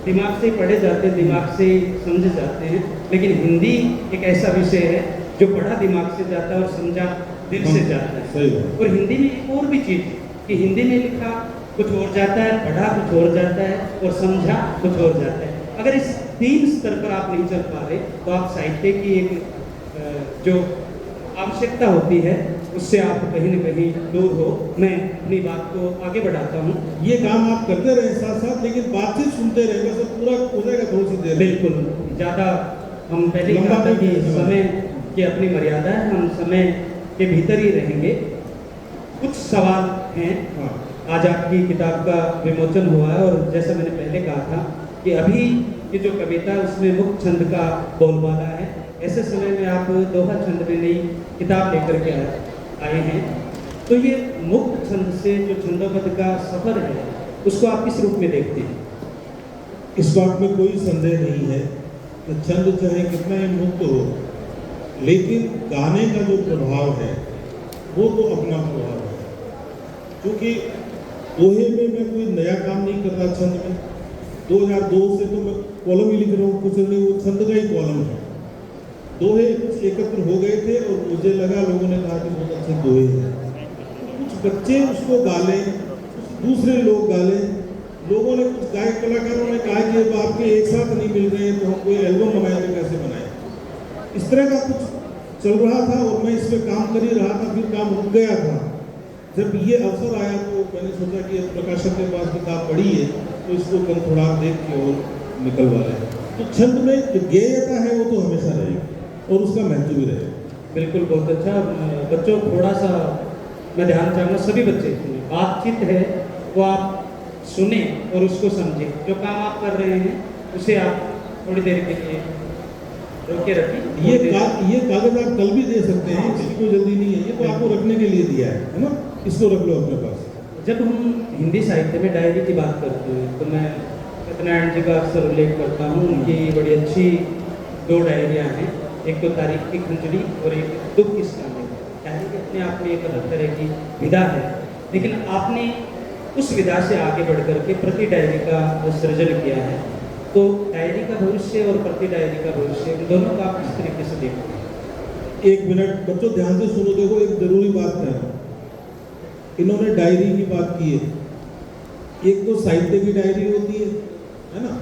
दिमाग से ही पढ़े जाते हैं, दिमाग से ही समझे जाते हैं, लेकिन हिंदी एक ऐसा विषय है जो पढ़ा दिमाग से जाता है और समझा दिल से जाता है। और हिंदी में एक और भी चीज़ कि हिंदी में लिखा कुछ और जाता है, पढ़ा कुछ और जाता है और समझा कुछ और जाता है। अगर इस 3 स्तर पर आप नहीं चल पा रहे तो आप साहित्य की एक जो आवश्यकता होती है उससे आप कहीं न कहीं दूर हो। मैं अपनी बात को आगे बढ़ाता हूँ। ये काम आप करते रहे साथ साथ, लेकिन बातचीत सुनते रहे, वैसे पूरा हो जाएगा थोड़ी सी देर में। बिल्कुल, ज़्यादा हम पहले ही कहा था कि समय की अपनी मर्यादा है, हम समय के भीतर ही रहेंगे। कुछ सवाल हैं। हाँ। आज आपकी किताब का विमोचन हुआ है और जैसा मैंने पहले कहा था कि अभी की जो कविता है उसमें मुक्त छंद का बोलबाला है। ऐसे समय में आप दोहा छंद में नई किताब लेकर के आए हैं, तो ये मुक्त छंद से जो छंदोबद्ध का सफर है उसको आप किस रूप में देखते हैं? इस बात में कोई संदेह नहीं है कि छंद चाहे कितना ही मुक्त हो, लेकिन गाने का जो प्रभाव है वो तो अपना प्रभाव है। क्योंकि दोहे में मैं कोई नया काम नहीं कर रहा। छंद में 2002 से तो मैं कॉलम ही लिख रहा हूँ, कुछ नहीं, वो छंद का ही कॉलम है। दोहे कुछ एकत्र हो गए थे और मुझे लगा, लोगों ने कहा कि बहुत अच्छे दोहे हैं, कुछ बच्चे उसको गाले, कुछ दूसरे लोग गाले, लोगों ने, कुछ गायक कलाकारों ने कहा कि अब आपके एक साथ नहीं मिल रहे हैं तो हम कोई एल्बम बनाए तो कैसे बनाए। इस तरह का कुछ चल रहा था और मैं इस पर काम कर ही रहा था, फिर काम रुक गया था। जब ये अवसर आया तो मैंने सोचा कि प्रकाशक के पास किताब पढ़ी है तो इसको कल थोड़ा देख के और निकलवा लें। तो छंद में जो गेयता है वो तो हमेशा रहेगी और उसका महत्व भी रहेगा। बिल्कुल, बहुत अच्छा। बच्चों, थोड़ा सा मैं ध्यान चाहूँगा, सभी बच्चे बातचीत है वो आप सुने और उसको समझें। जो काम आप कर रहे हैं उसे आप थोड़ी देर के लिए रोक के रखिए। ये कागज आप कल भी दे सकते हैं, इसकी कोई जल्दी नहीं है, ये तो आपको रखने के लिए दिया है ना, इसको रख लो अपने पास। जब हम हिंदी साहित्य में डायरी की बात करते हैं तो मैं सत्यनारायण जी का अक्सर उल्लेख करता हूँ। उनकी बड़ी अच्छी 2 डायरियाँ हैं, एक तो तारीख की खंजरी और एक दुख की स्टाम्प। डायरी के अपने आप में एक अलग तरह की विधा है, लेकिन आपने उस विधा से आगे बढ़ करके प्रति डायरी का सृजन किया है। तो डायरी का भविष्य और प्रति डायरी का भविष्य, इन दोनों का आप किस तरीके से देखते हैं? एक मिनट बच्चों, ध्यान से सुनो। देखो, एक जरूरी बात है, इन्होंने डायरी की बात की है। एक तो साहित्य की डायरी होती है ना,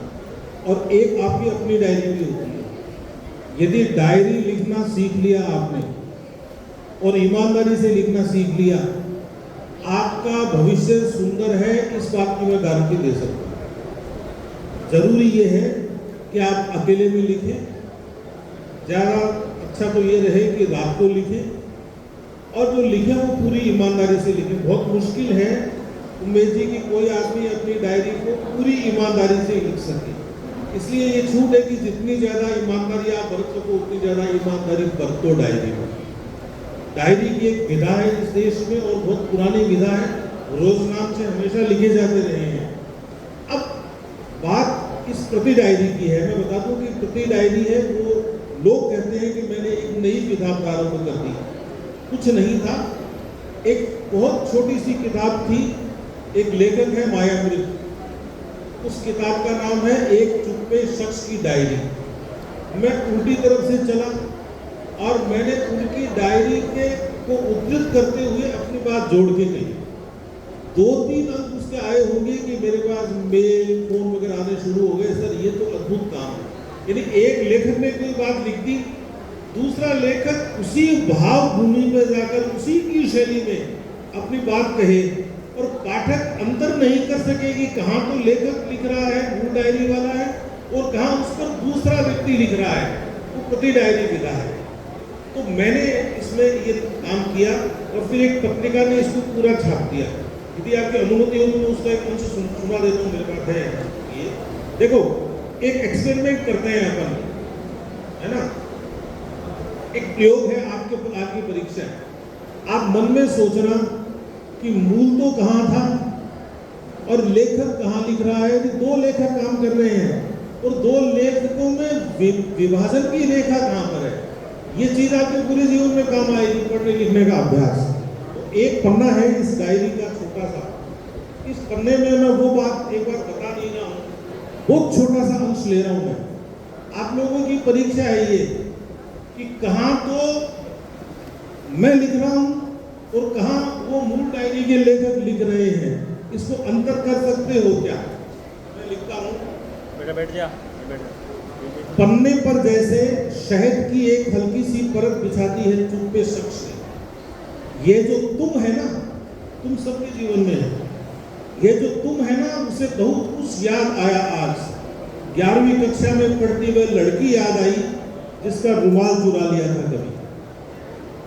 और एक आपकी अपनी डायरी भी होती है। यदि डायरी लिखना सीख लिया आपने और ईमानदारी से लिखना सीख लिया, आपका भविष्य सुंदर है, इस बात की मैं गारंटी दे सकता हूँ। जरूरी ये है कि आप अकेले में लिखें, ज़्यादा अच्छा तो ये रहे कि रात को लिखें, और जो लिखें वो पूरी ईमानदारी से लिखें। बहुत मुश्किल है उमेश जी कि कोई आदमी अपनी डायरी को पूरी ईमानदारी से लिख सके। इसलिए ये छूट है कि जितनी ज़्यादा ईमानदारी आप बरत सको उतनी ज़्यादा ईमानदारी बरतो डायरी में। डायरी की एक विधा है इस देश में और बहुत पुरानी विधा है, रोजनाम से हमेशा लिखे जाते रहे हैं। अब बात इस प्रति डायरी की है। मैं बता दूं कि प्रति डायरी है वो लोग कहते हैं कि मैंने एक नई विधा प्रारंभ कर दी। कुछ नहीं था, एक बहुत छोटी सी किताब थी, एक लेखक है मायामृत, उस किताब का नाम है एक चुप्पे शख्स की डायरी। मैं उल्टी तरफ से चला और मैंने उनकी डायरी के को उद्धृत करते हुए अपनी बात जोड़ के कही। 2-3 अंक उसके आए होंगे कि मेरे पास मेल फोन वगैरह आने शुरू हो गए, सर ये तो अद्भुत काम है। यानी एक लेखक ने कोई बात लिख दी, दूसरा लेखक उसी भाव भूमि में जाकर उसी की शैली में अपनी बात कहे, और पाठक अंतर नहीं कर सके कि कहाँ तो लेखक लिख रहा है, मूल डायरी वाला है, और कहाँ उस पर दूसरा व्यक्ति लिख रहा है। वो प्रति डायरी विधा है। तो मैंने इसमें ये काम किया और फिर एक पत्रिका ने इसको पूरा छाप दिया। यदि आपकी अनुमति हो तो मैं उसका एक अंश सुना देता हूँ, मेरे पास है ये। देखो, एक एक्सपेरिमेंट करते हैं अपन, है ना, एक प्रयोग है, आपकी परीक्षा है। आप मन में सोचना कि मूल तो कहाँ था और लेखक कहाँ लिख रहा है। यदि 2 लेखक काम कर रहे हैं और 2 लेखकों में विभाजन की रेखा कहाँ पर है, ये चीज आपके पूरे जीवन में काम आएगी, पढ़ने लिखने का अभ्यास। तो एक पन्ना है इस डायरी का छोटा सा, इस पन्ने में मैं वो बात एक बार बता नहीं रहा हूँ, बहुत छोटा सा अंश ले रहा हूँ मैं। आप लोगों की परीक्षा है ये कि कहाँ तो मैं लिख रहा हूँ और कहाँ वो मूल डायरी के लेखक लिख रहे हैं, इसको अंतर कर सकते हो क्या? मैं लिखता हूँ, बेटा बैठ जा, बैठ जा। पन्ने पर जैसे शहद की एक हल्की सी परत बिछाती है चुप्पे शख्स ने। ये जो तुम है ना, तुम सबके जीवन में है, ये जो तुम है ना, उसे बहुत कुछ याद आया आज। 11वीं कक्षा में पढ़ती हुए लड़की याद आई जिसका रुमाल चुरा लिया था कभी।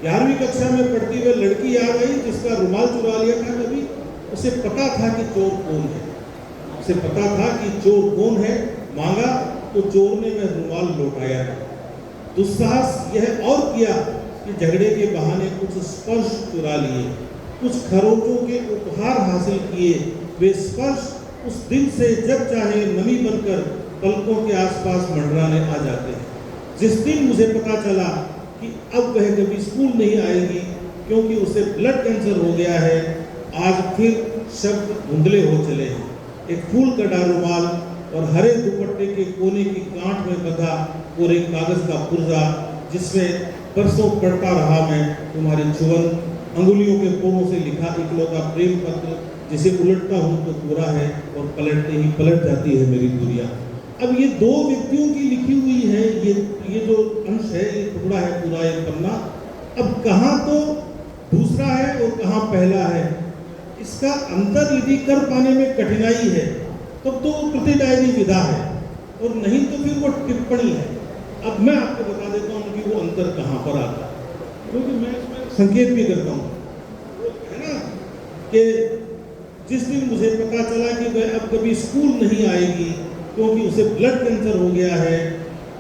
11वीं कक्षा में पढ़ती हुए लड़की याद आई जिसका रुमाल चुरा लिया था कभी। उसे पता था कि चोर कौन है, उसे पता था कि चोर कौन है। मांगा तो चोर ने वह रुमाल लौटाया था। दुस्साहस यह और किया कि झगड़े के बहाने कुछ स्पर्श चुरा लिए, कुछ खरोचों के उपहार हासिल किए। वे स्पर्श उस दिन से जब चाहे नमी बनकर पलकों के आसपास मंडराने आ जाते हैं। जिस दिन मुझे पता चला कि अब वह कभी स्कूल नहीं आएगी क्योंकि उसे ब्लड कैंसर हो गया है, आज फिर शब्द धुंधले हो चले हैं। एक फूल कटा रुमाल और हरे दुपट्टे के कोने की गांठ में बंधा और एक कागज का पुर्जा जिसमें परसों पढ़ता रहा मैं तुम्हारे छुअन, अंगुलियों के कोनों से लिखा इकलौता प्रेम पत्र जिसे उलटता हूँ तो पूरा है और पलटते ही पलट जाती है मेरी दुनिया। अब ये दो व्यक्तियों की लिखी हुई है, ये जो अंश है, ये टुकड़ा है पूरा एक पन्ना। अब कहाँ तो दूसरा है और कहाँ पहला है, इसका अंतर यदि कर पाने में कठिनाई है तब तो प्रति डायरी विधा है और नहीं तो फिर वो टिप्पणी है। अब मैं आपको बता देता हूँ कि वो अंतर कहाँ पर आता है, क्योंकि मैं इसमें संकेत भी करता हूँ। है ना कि जिस दिन मुझे पता चला कि वह अब कभी स्कूल नहीं आएगी क्योंकि उसे ब्लड कैंसर हो गया है,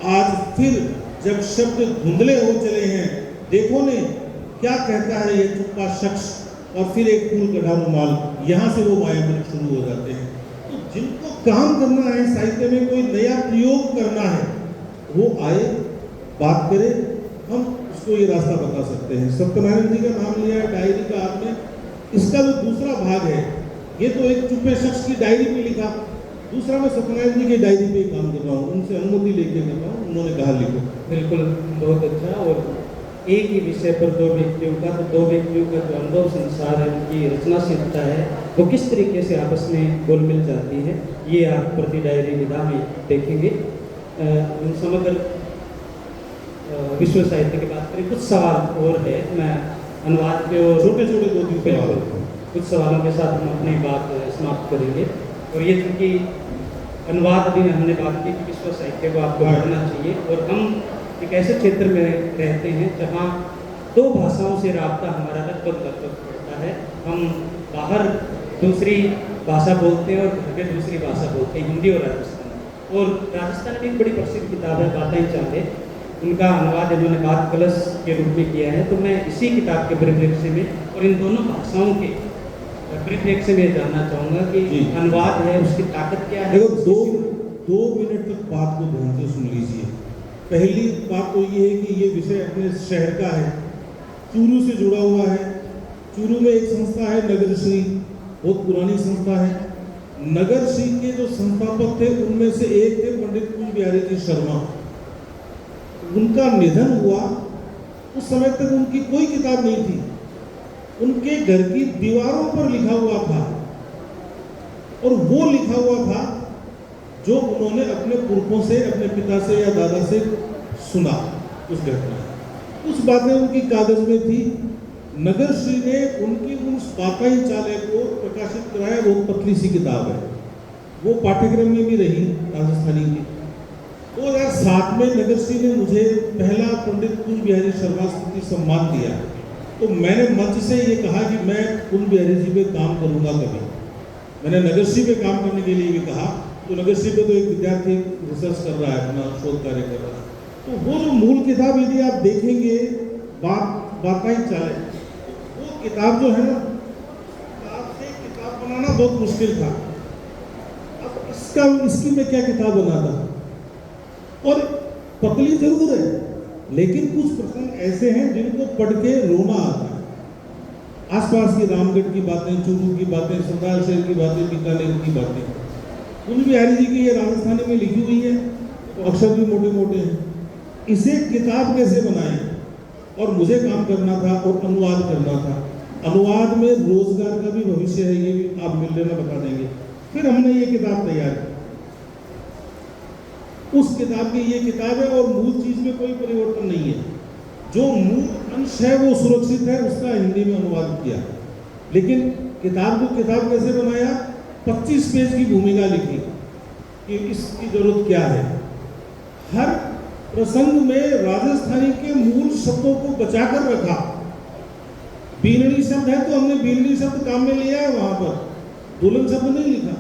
आज फिर जब शब्द धुंधले हो चले हैं, देखो ने क्या कहता है ये चुप्पा शख्स, और फिर एक फूल कटा रुमाल, यहाँ से वो मायामृग शुरू हो जाते हैं। तो जिनको काम करना है, साहित्य में कोई नया प्रयोग करना है, वो आए, बात करे, हम उसको ये रास्ता बता सकते हैं। सत्यनारायण जी का नाम लिया है डायरी का आपने, इसका जो दूसरा भाग है ये तो एक चुप्पे शख्स की डायरी पे लिखा, दूसरा मैं सत्यनारायण जी की डायरी पे काम कर रहा हूँ, उनसे अनुमति लेके कर रहा हूँ, उन्होंने कहा लिखो। बिल्कुल, बहुत अच्छा। और एक ही विषय पर दो व्यक्तियों का जो अनुभव संसार है, उनकी रचनाशीलता है, वो किस तरीके से आपस में गोल मिल जाती है, ये आप प्रति डायरी विधा में देखेंगे। समग्र विश्व साहित्य की बात करें, कुछ सवाल और है, मैं अनुवाद पे और छोटे छोटे दो तीन सवाल, कुछ सवालों के साथ हम अपनी बात समाप्त करेंगे। और ये चूँकि अनुवाद भी हमने बात की कि विश्व साहित्य को आपको पढ़ना चाहिए, और हम एक ऐसे क्षेत्र में रहते हैं जहाँ दो भाषाओं से राब्ता हमारा लगभग पड़ता है। हम बाहर दूसरी भाषा बोलते हैं और घर में दूसरी भाषा बोलते हैं, हिंदी और राजस्थानी। और राजस्थान में एक बड़ी प्रसिद्ध किताब है बातें चाले, उनका अनुवाद इन्होंने बात कलश के रूप में किया है। तो मैं इसी किताब के परिप्रेक्ष्य में और इन दोनों भाषाओं के परिप्रेक्ष्य में जानना चाहूँगा कि अनुवाद है, उसकी ताकत क्या है। देखो, दो मिनट तक बात को ध्यान से सुन लीजिए। पहली बात तो ये है कि ये विषय अपने शहर का है, चूरू से जुड़ा हुआ है। चूरू में एक संस्था है नगरश्री, बहुत पुरानी संस्था है। नगरश्री के जो संस्थापक थे उनमें से एक थे पंडित कूच बिहारी जी शर्मा। उनका निधन हुआ, उस समय तक उनकी कोई किताब नहीं थी, उनके घर की दीवारों पर लिखा हुआ था, और वो लिखा हुआ था जो उन्होंने अपने पुरखों से, अपने पिता से या दादा से सुना। उस घटना, उस बातें उनकी कागज में थी। नगरश्री ने उनकी उस बाकाई चाले को प्रकाशित कराया, बहुत पतली सी किताब है, वो पाठ्यक्रम में भी रही राजस्थानी की। 2007 में नगरश्री ने मुझे पहला पंडित कूच बिहारी शर्मा स्मृति सम्मान दिया। तो मैंने मंच से ये कहा कि मैं कूच बिहारी जी पे काम करूंगा कभी। मैंने नगरश्री पे काम करने के लिए भी कहा, तो नगरश्री पे तो एक विद्यार्थी रिसर्च कर रहा है, अपना शोध कार्य कर रहा है। तो वो जो मूल किताब यदि आप देखेंगे, बाकाई चाले, वो किताब जो है ना, किताब से किताब बनाना बहुत मुश्किल था। अब इसकी मैं क्या किताब बनाता, और पतली जरूर है, लेकिन कुछ प्रसंग ऐसे हैं जिनको पढ़ के रोना आता है। आसपास की रामगढ़ की बातें, चूरू की बातें, सरदार शहर की बातें, बीकानेर की बातें, कूच बिहारी जी की ये राजस्थानी में लिखी हुई है, तो अक्षर भी मोटे मोटे हैं। इसे किताब कैसे बनाएं, और मुझे काम करना था और अनुवाद करना था। अनुवाद में रोजगार का भी भविष्य है, ये भी आप मिल लेना बता देंगे। फिर हमने ये किताब तैयार की। उस किताब की ये किताब है और मूल चीज़ में कोई परिवर्तन नहीं है। जो मूल अंश है वो सुरक्षित है, उसका हिंदी में अनुवाद किया। लेकिन किताब को किताब कैसे बनाया? 25 पेज की भूमिका लिखी कि इसकी जरूरत क्या है। हर प्रसंग में राजस्थानी के मूल शब्दों को बचाकर रखा। बीननी शब्द है तो हमने बीननी शब्द काम में लिया है, वहां पर दुल्हन शब्द नहीं लिखा।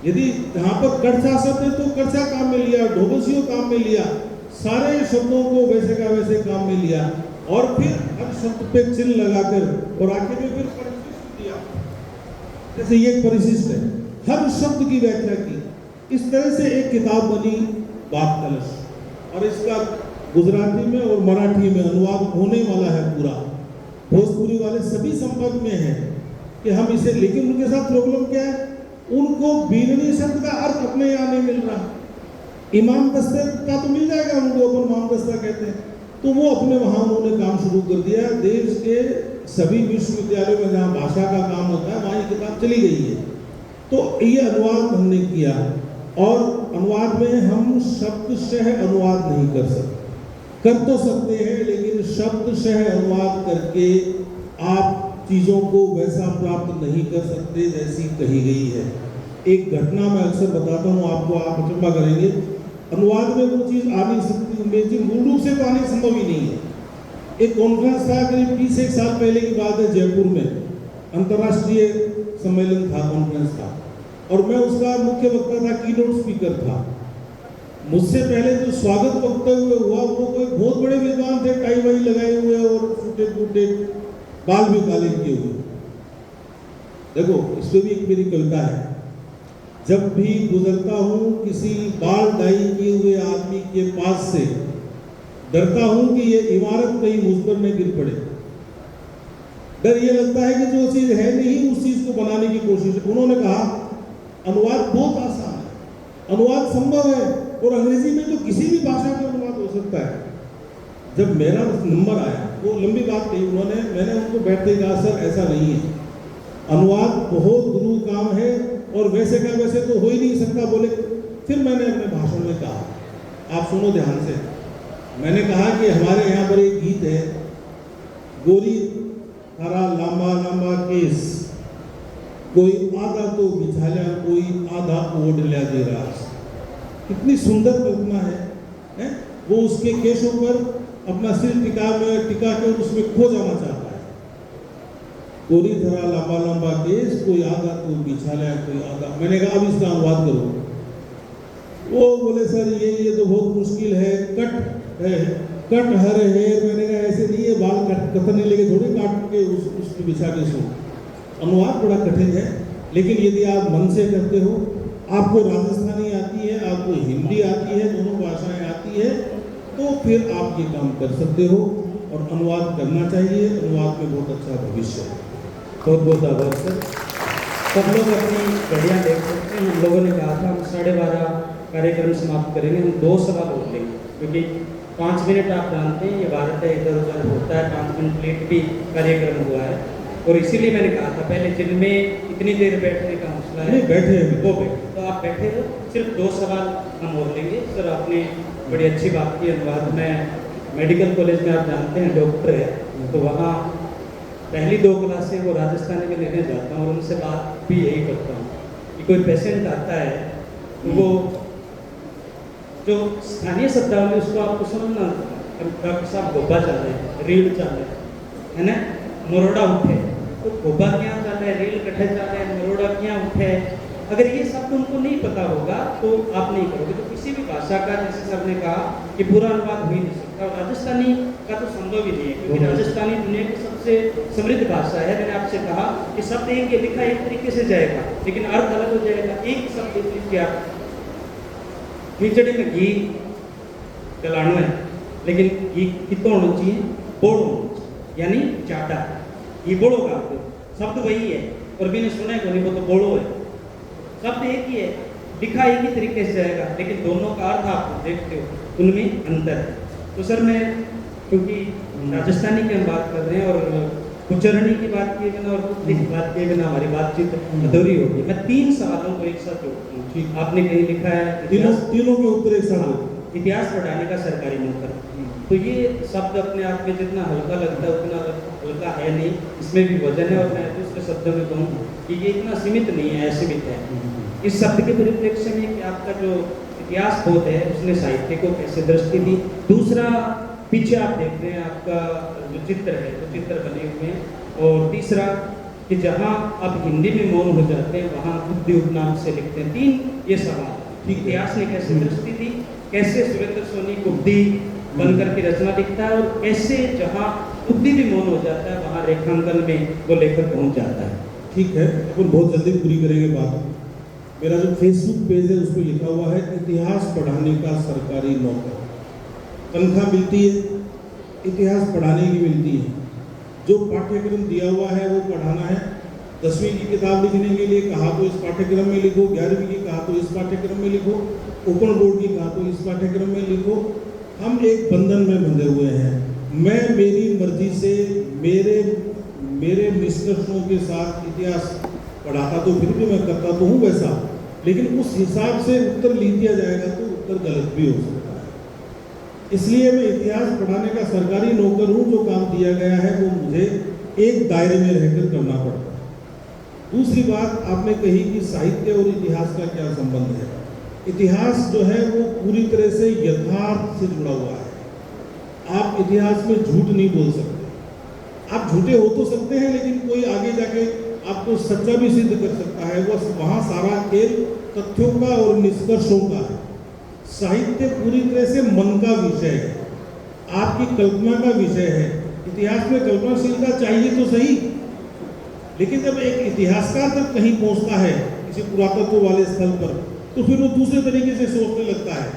यदि जहां पर कड़छा शब्द है तो कड़छा काम में लिया, ढोबसियो काम में लिया, सारे शब्दों को वैसे का वैसे काम में लिया और फिर हर शब्द पे चिन्ह लगाकर और आखिर में फिर परिशिष्ट दिया। जैसे ये परिशिष्ट है, हर शब्द की व्याख्या की। इस तरह से एक किताब बनी बात कलश, और इसका गुजराती में और मराठी में अनुवाद होने वाला है पूरा। भोजपुरी वाले सभी संपर्क में हैं कि हम इसे, लेकिन उनके साथ प्रॉब्लम क्या है? उनको बीननी शब्द का अर्थ अपने यहाँ नहीं मिल रहा। इमाम दस्ते का तो मिल जाएगा उनको, अपन इमाम दस्ता कहते हैं, तो वो अपने वहाँ उन्होंने काम शुरू कर दिया। देश के सभी विश्वविद्यालयों में जहाँ भाषा का काम होता है वहाँ ये किताब चली गई है। तो ये अनुवाद हमने किया, और अनुवाद में हम शब्दशः अनुवाद नहीं कर सकते। कर तो सकते हैं, लेकिन शब्दशः अनुवाद करके आप चीज़ों को वैसा प्राप्त नहीं कर सकते जैसी कही गई है। एक घटना मैं अक्सर बताता हूँ आपको, आप अचंभा करेंगे। अनुवाद में वो चीज़ आ नहीं सकती, मूल रूप से तो आनी संभव ही नहीं है। एक कॉन्फ्रेंस था, करीब 20 साल पहले की बात है, जयपुर में अंतर्राष्ट्रीय सम्मेलन था, कॉन्फ्रेंस था, और मैं उसका मुख्य वक्ता था, कीनोट स्पीकर था। मुझसे पहले जो स्वागत वक्तव्य हुआ वो कोई बहुत बड़े विद्वान थे, टाई वाई लगाए हुए और फूटे फूटे बाल भी काले किए हुए। देखो, इस पे भी एक मेरी कविता है। जब भी गुजरता हूँ किसी बाल डाई किए हुए आदमी के पास से, डरता हूँ कि ये इमारत कहीं मुझ पर न गिर पड़े। डर ये लगता है कि जो चीज़ है नहीं उस चीज़ को बनाने की कोशिश। उन्होंने कहा अनुवाद बहुत आसान है, अनुवाद संभव है, और अंग्रेजी में तो किसी भी भाषा का अनुवाद हो सकता है। जब मेरा नंबर आया, वो लंबी बात कही उन्होंने, मैंने उनको बैठते कहा सर ऐसा नहीं है, अनुवाद बहुत गुरु काम है और वैसे का वैसे तो हो ही नहीं सकता। बोले, फिर मैंने अपने भाषण में कहा, आप सुनो ध्यान से, मैंने कहा कि हमारे यहाँ पर एक गीत है, गोरी थारा लांबा लांबा केस, कोई आधा तो बिछाया कोई आधा ओढ़ लिया दे रहा। कितनी सुंदर कल्पना है? वो उसके केशों पर अपना सिर टिका के उसमें खो जाना चाहता है। कोरी धरा लंबा लंबा केस, कोई आधा तो बिछा लिया कोई आधा। मैंने कहा अब इसका अनुवाद करो। वो बोले सर ये तो बहुत मुश्किल है, कट हर हेयर। मैंने कहा ऐसे नहीं है, बाल कतरने लेके थोड़ी काट के उसको बिछा के सो। अनुवाद बड़ा कठिन है, लेकिन यदि आप मन से करते हो, आपको राजस्थानी आती है, आपको हिंदी आती है, दोनों भाषाएं आती है, तो फिर आप ये काम कर सकते हो। और अनुवाद करना चाहिए, अनुवाद में बहुत अच्छा भविष्य है। बहुत बहुत आभार सर। सब लोग अपनी घड़ियाँ देख सकते हैं। हम लोगों ने कहा था हम 12:30 कार्यक्रम समाप्त करेंगे, हम 2 सवाल और लेंगे, क्योंकि 5 मिनट आप जानते हैं ये भारत है, इधर उधर होता है, 5 मिनट लेट भी कार्यक्रम हुआ है, और इसीलिए मैंने कहा था पहले जिनमें इतनी देर बैठने का मसला है बैठे हैं वो बैठे, तो आप बैठे हो। सिर्फ 2 सवाल हम और लेंगे। सर आपने बड़ी अच्छी बात की अनुवाद में। मेडिकल कॉलेज में आप जानते हैं डॉक्टर है, तो वहाँ पहली 2 क्लासें वो राजस्थानी में लेने जाता हूँ और उनसे बात भी यही करता हूँ कि कोई पेशेंट आता है तो वो जो स्थानीय शब्दावली उसको आपको समझना, डॉक्टर साहब गोबा चल रहे हैं, रीढ़ चल रहे है ना, मरोड़ा उठे, तो गोबा क्या चल रहा है, रीढ़ कट्ठे चल रहे हैं, मरोड़ा क्या उठे। अगर ये शब्द उनको नहीं पता होगा तो आप नहीं करोगे। तो किसी भी भाषा का, जैसे सर ने कहा कि पूरा अनुवाद हो ही नहीं सकता, और राजस्थानी का तो संभव ही नहीं है, क्योंकि राजस्थानी दुनिया की सबसे समृद्ध भाषा है। मैंने आपसे कहा कि शब्द एक लिखा एक तरीके से जाएगा, लेकिन अर्थ अलग हो जाएगा। एक शब्द देख लीजिए आप, खिचड़ी में घी गलाना है, लेकिन घी कितना होना चाहिए, बोड़ होना चाहिए, यानी चाटा, ये बोड़ोगा आपको, शब्द वही है, और मैंने सुना है वो तो बोड़ो है, शब्द एक ही है, लिखा एक ही तरीके से जाएगा, लेकिन दोनों का अर्थ आप देखते हो उनमें अंतर है। तो सर मैं, क्योंकि राजस्थानी की हम बात कर रहे हैं और उच्चारणी की बात किए बिना और बुद्धि की बात किए बिना हमारी बातचीत अधूरी होगी। मैं 3 सवालों को एक साथ जोड़ता हूँ। ठीक। आपने कहीं लिखा है तीनों के उत्तर एक साथ हाँ, इतिहास पढ़ाने का सरकारी नौकर। तो ये शब्द अपने आप में जितना हल्का लगता है उतना हल्का है नहीं, इसमें भी वजन है। और मैं दूसरे शब्दों में कहूँ कि ये इतना सीमित नहीं है, असीमित है। इस शब्द के परिप्रेक्ष्य में कि आपका जो इतिहास बोध है उसने साहित्य को कैसे दृष्टि दी। दूसरा, पीछे आप देख रहे हैं आपका जो चित्र है, जो चित्र बने हुए हैं। और तीसरा कि जहाँ अब हिंदी में मौन हो जाते हैं वहाँ बुद्धि उपनाम से लिखते हैं। 3 ये सवाल। इतिहास ने कैसे दृष्टि दी, कैसे सुरेंद्र सोनी बुद्धि बनकर की रचना लिखता है, और कैसे जहाँ बुद्धि भी मौन हो जाता है वहाँ रेखांकन में वो लेखक पहुँच जाता है। ठीक है, अपन बहुत जल्दी पूरी करेंगे बात। मेरा जो फेसबुक पेज है उस पर लिखा हुआ है इतिहास पढ़ाने का सरकारी नौकर। तनख्वाह मिलती है, इतिहास पढ़ाने की मिलती है। जो पाठ्यक्रम दिया हुआ है वो पढ़ाना है। 10वीं की किताब लिखने के लिए कहा तो इस पाठ्यक्रम में लिखो, 11वीं की कहा तो इस पाठ्यक्रम में लिखो, ओपन बोर्ड की कहा तो इस पाठ्यक्रम में लिखो। हम एक बंधन में बंधे हुए हैं। मैं मेरी मर्जी से मेरे निष्कर्षों के साथ इतिहास पढ़ाता तो फिर भी मैं करता तो हूँ वैसा, लेकिन उस हिसाब से उत्तर लिख दिया जाएगा तो उत्तर गलत भी हो सकता है। इसलिए मैं इतिहास पढ़ाने का सरकारी नौकर हूँ। जो काम दिया गया है वो मुझे एक दायरे में रहकर करना पड़ता है। दूसरी बात आपने कही कि साहित्य और इतिहास का क्या संबंध है। इतिहास जो है वो पूरी तरह से यथार्थ से जुड़ा हुआ है। आप इतिहास में झूठ नहीं बोल सकते। आप झूठे हो तो सकते हैं, लेकिन कोई आगे जाके आपको सच्चा भी सिद्ध कर सकता है। वहाँ सारा खेल तथ्यों का और निष्कर्षों का है। साहित्य पूरी तरह से मन का विषय है, आपकी कल्पना का विषय है। इतिहास में कल्पनाशीलता चाहिए तो सही, लेकिन जब एक इतिहासकार तक कहीं पहुंचता है किसी पुरातत्व वाले स्थल पर, तो फिर वो दूसरे तरीके से सोचने लगता है।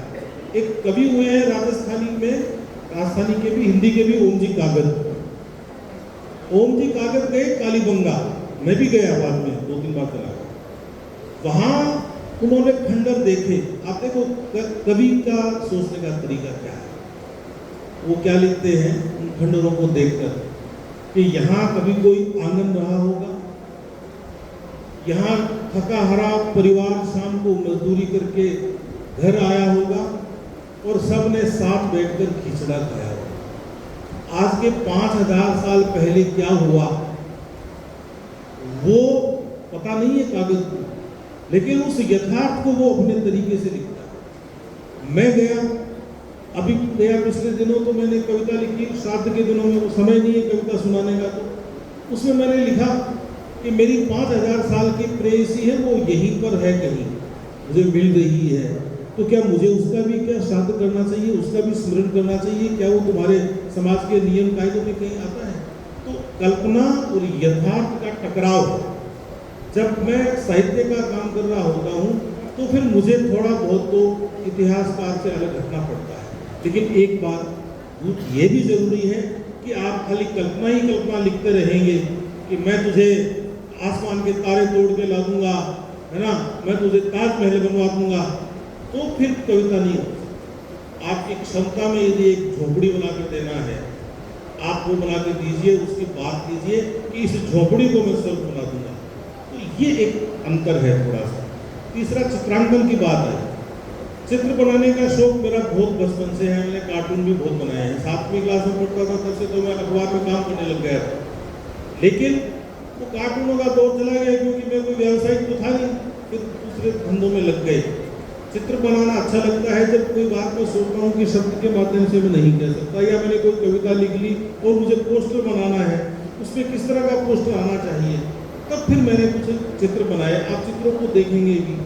एक कवि हुए हैं राजस्थानी के भी, हिंदी के भी, ओम जी कागज। ओम जी कागज गए कालीबंगा, मैं भी गया बाद में 2-3 बार चला गया। वहाँ उन्होंने खंडर देखे। आप देखो कवि का सोचने का तरीका क्या है। वो क्या लिखते हैं उन खंडरों को देखकर कि यहाँ कभी कोई आंगन रहा होगा, यहाँ थका हरा परिवार शाम को मजदूरी करके घर आया होगा और सब ने साथ बैठकर खिचड़ा खाया होगा। आज के 5000 साल पहले क्या हुआ वो पता नहीं है कागज को, लेकिन उस यथार्थ को वो अपने तरीके से लिखता है। मैं गया पिछले दिनों, तो मैंने कविता लिखी। श्राद्ध के दिनों में वो समय नहीं है कविता सुनाने का, तो उसमें मैंने लिखा कि मेरी 5000 साल की प्रेयसी है, वो यहीं पर है, कहीं मुझे मिल रही है। तो क्या मुझे उसका भी क्या श्राद्ध करना चाहिए, उसका भी स्मरण करना चाहिए? क्या वो तुम्हारे समाज के नियम कायदों में कहीं आता है? तो कल्पना और यथार्थ का टकराव है। जब मैं साहित्य का काम कर रहा होता हूँ तो फिर मुझे थोड़ा बहुत तो इतिहासकार से अलग हटना पड़ता है। लेकिन एक बात ये भी जरूरी है कि आप खाली कल्पना ही कल्पना लिखते रहेंगे कि मैं तुझे आसमान के तारे तोड़ के ला दूंगा, है ना, मैं तुझे ताजमहल बनवा दूंगा, तो फिर कविता नहीं होती। आपकी क्षमता में यदि एक झोपड़ी बना के देना है, आप वो बना के दीजिए, उसकी बात कीजिए कि इस झोपड़ी को मैं स्वर्ग बना दूंगा। तो ये एक अंतर है थोड़ा सा। तीसरा, चित्रांकन की बात है। चित्र बनाने का शौक मेरा बहुत बचपन से है। मैंने कार्टून भी बहुत बनाए हैं। 7वीं क्लास में पढ़ता था तब से तो मैं अखबार में काम करने लग गया था। लेकिन वो कार्टूनों का दौर चला गया क्योंकि मैं कोई व्यावसायिक तो था नहीं, फिर दूसरे धंधों में लग गए। चित्र बनाना अच्छा लगता है जब कोई बात मैं सोचता हूँ कि शब्द के माध्यम से मैं नहीं कह सकता, या मैंने कोई कविता लिख ली और मुझे पोस्टर बनाना है, उसमें किस तरह का पोस्टर आना चाहिए, तब फिर मैंने कुछ चित्र बनाए। आप चित्रों को देखेंगे भी।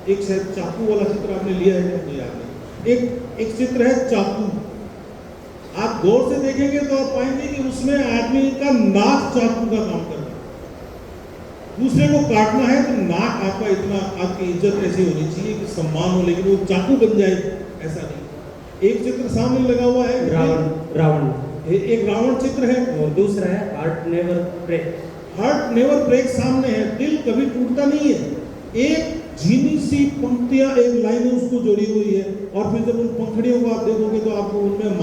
एक शायद चाकू वाला चित्र आपने लिया है, मुझे याद नहीं। एक चित्र है चाकू। आप गौर से देखेंगे तो आप पाएंगे कि उसमें आदमी का नाक चाकू का काम कर रहा है। दूसरे को काटना है तो नाक आपका इतना, आपकी इज्जत ऐसी होनी चाहिए कि सम्मान हो, लेकिन वो चाकू बन जाए ऐसा नहीं। एक चित्र सामने लगा हुआ है, रावण। एक रावण चित्र है और दूसरा है heart never break. Heart never break सामने है, दिल कभी टूटता नहीं है। एक झीनी सी पंक्तियां, एक लाइन उसको जोड़ी हुई है, और फिर जब उन पंखड़ियों को आप देखोगे तो आपको उनमें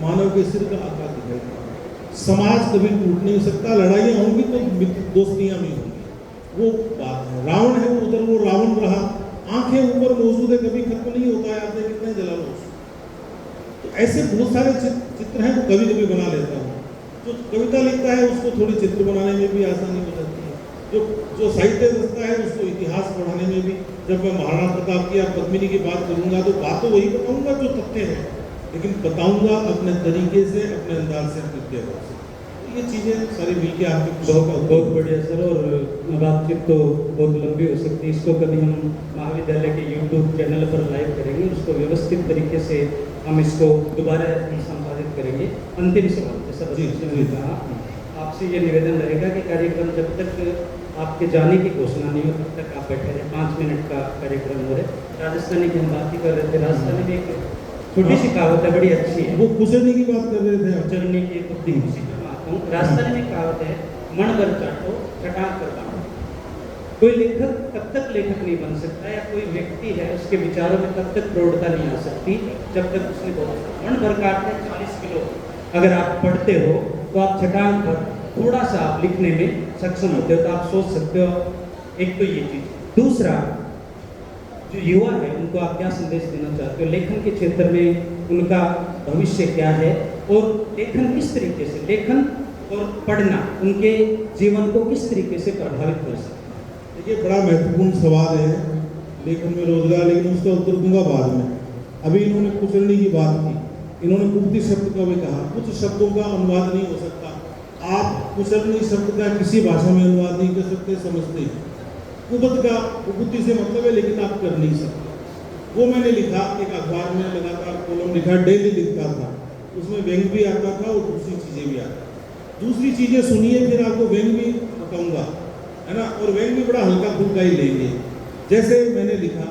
मानव के सिर का आकार दिखेगा। समाज कभी टूट नहीं सकता, लड़ाइयाँ होंगी तो दोस्तियाँ भी होंगी, वो बात है। रावण है वो उधर, वो रावण रहा, आंखें ऊपर मौजूद है, कभी खत्म नहीं होता है, आपने कितने जला लो। तो ऐसे बहुत सारे चित्र हैं, वो कभी कभी बना लेता हूँ। जो कविता लिखता है उसको थोड़ी चित्र बनाने में भी आसानी हो जाती है, जो साहित्य रचता है उसको इतिहास पढ़ाने में भी। जब मैं महाराणा प्रताप की या पद्मिनी की बात करूंगा तो बात तो वही बताऊंगा जो तथ्य है, लेकिन बताऊंगा अपने तरीके से, अपने अंदाज से, अपने व्यवहार से। ये चीज़ें सारी मिलके आपके बहुत बढ़िया सर। और बातचीत तो बहुत लंबी हो सकती है, इसको कभी हम महाविद्यालय के यूट्यूब चैनल पर लाइव करेंगे, उसको व्यवस्थित तरीके से हम इसको दोबारा संपादित करेंगे। अंतिम सवाल, जैसा मैंने कहा, आपसे ये निवेदन रहेगा कि कार्यक्रम जब तक आपके जाने की घोषणा नहीं हो तब तक आप बैठे रहे। 5 मिनट का कार्यक्रम हो रहा है। राजस्थानी की हम बात ही कर रहे थे, राजस्थानी में एक छोटी सी कहावत है, बड़ी अच्छी है। वो कुचलने की बात कर रहे थे, चलने की बुद्धि उसी पर आता हूँ। राजस्थानी में कहावत है, मन भर चाटो चटाक कर बांटो। कोई लेखक तब तक लेखक नहीं बन सकता, या कोई व्यक्ति है उसके विचारों में तब तक प्रौढ़ता नहीं आ सकती जब तक उसने बहुत मन भर काटते 40 किलो अगर आप पढ़ते हो तो आप चटाक पर थोड़ा सा आप लिखने में सक्षम होते हो, तो आप सोच सकते हो। एक तो ये चीज। दूसरा, जो युवा है उनको आप क्या संदेश देना चाहते हो? लेखन के क्षेत्र में उनका भविष्य क्या है, और लेखन किस तरीके से, लेखन और पढ़ना उनके जीवन को किस तरीके से प्रभावित कर सकता है? देखिए, बड़ा महत्वपूर्ण सवाल है लेखन में रोजगार, लेकिन उसका उत्तर दूंगा बाद में। अभी इन्होंने कुचलने की बात की, इन्होंने कुप्ति शब्द का भी कहा। कुछ शब्दों का अनुवाद नहीं हो सकता, आप कुचलनी शब्द का किसी भाषा में अनुवाद नहीं कर सकते, समझते हैं। कुबत का कुबुद्धि से मतलब है, लेकिन आप कर नहीं सकते। वो मैंने लिखा, एक अखबार में लगातार कॉलम लिखा, डेली लिखता था, उसमें व्यंग भी आता था और दूसरी चीज़ें भी आती। दूसरी चीज़ें सुनिए, फिर आपको व्यंग भी बताऊंगा, है ना। और व्यंग भी बड़ा हल्का फुल्का ही लेंगे। जैसे मैंने लिखा,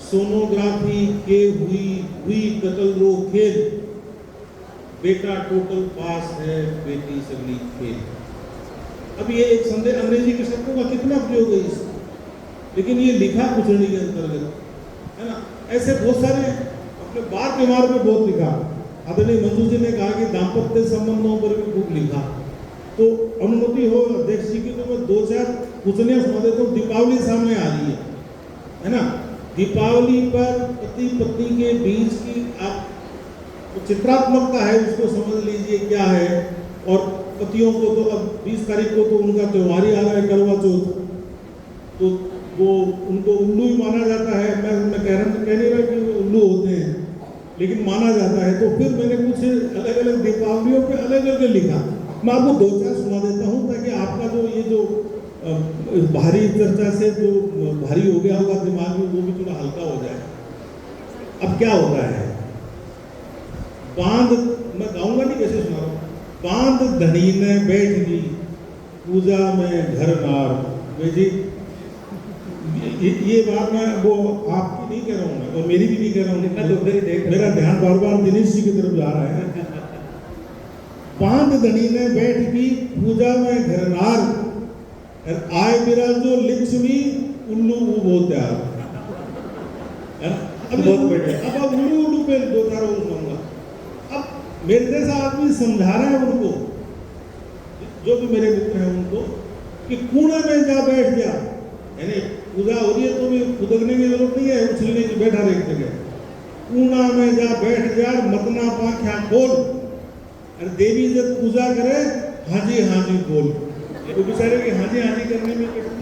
सोनोग्राफी के हुई कतल रो खेल, बेटा टोटल पास है, बेटी सगली फेल। अब ये एक संदेश, अंग्रेजी के शब्दों का कितना प्रयोग है इसमें, लेकिन ये लिखा कुचलनी के अंतर्गत, है ना। ऐसे बहुत सारे अपने बार व्यवहार में बहुत लिखा। आदरणीय मंजू जी ने कहा कि दाम्पत्य संबंधों पर भी खूब लिखा। तो अनुमति हो अध्यक्ष जी की तो मैं 2-4 कुचलियाँ सुना देता हूँ। दीपावली सामने आ रही है ना। दीपावली पर पति पत्नी के बीच की आप चित्रात्मकता है, उसको समझ लीजिए क्या है। और पतियों को तो अब 20 तारीख को तो उनका त्योहार ही आ रहा है, करवा चौथ, तो वो उनको उल्लू ही माना जाता है। मैं कह नहीं रहा कि वो उल्लू होते हैं, लेकिन माना जाता है। तो फिर मैंने कुछ अलग अलग दीपावलियों पे अलग अलग लिखा। मैं आपको 2-4 सुना देता हूँ, ताकि आपका जो ये जो भारी चर्चा से जो भारी हो गया होगा दिमाग में, वो भी थोड़ा हल्का हो जाए। अब क्या होता है, बांध, मैं गाऊंगा नहीं, कैसे सुना रहा हूँ। बांध धनी ने बैठ ली पूजा में घर नार। जी, ये बात मैं वो आपकी नहीं कह रहा हूँ, मैं और मेरी भी नहीं कह रहा हूँ, मैं तो उधर ही देख, मेरा ध्यान बार बार दिनेश जी की तरफ जा रहा है। बांध धनी ने बैठ ली पूजा में घर नार, आए मेरा जो लिच्छवी उल्लू वो तैयार। अब उल्लू उल्लू पे 2-4 और सुनाऊंगा। अब मेरे जैसा आदमी समझा रहा है उनको, जो भी मेरे मित्र हैं उनको, कि कूड़े में जा बैठ जा, यानी पूजा हो रही है तो भी खुदकने की जरूरत नहीं है, उछलने की, बैठा रहे एक जगह। कूड़ा में जा बैठ जा, मतना पाख्या खोल, अरे देवी जब पूजा करे हाजी हाजी बोल। तो बेचारे की हाजी हाजी करने में कटती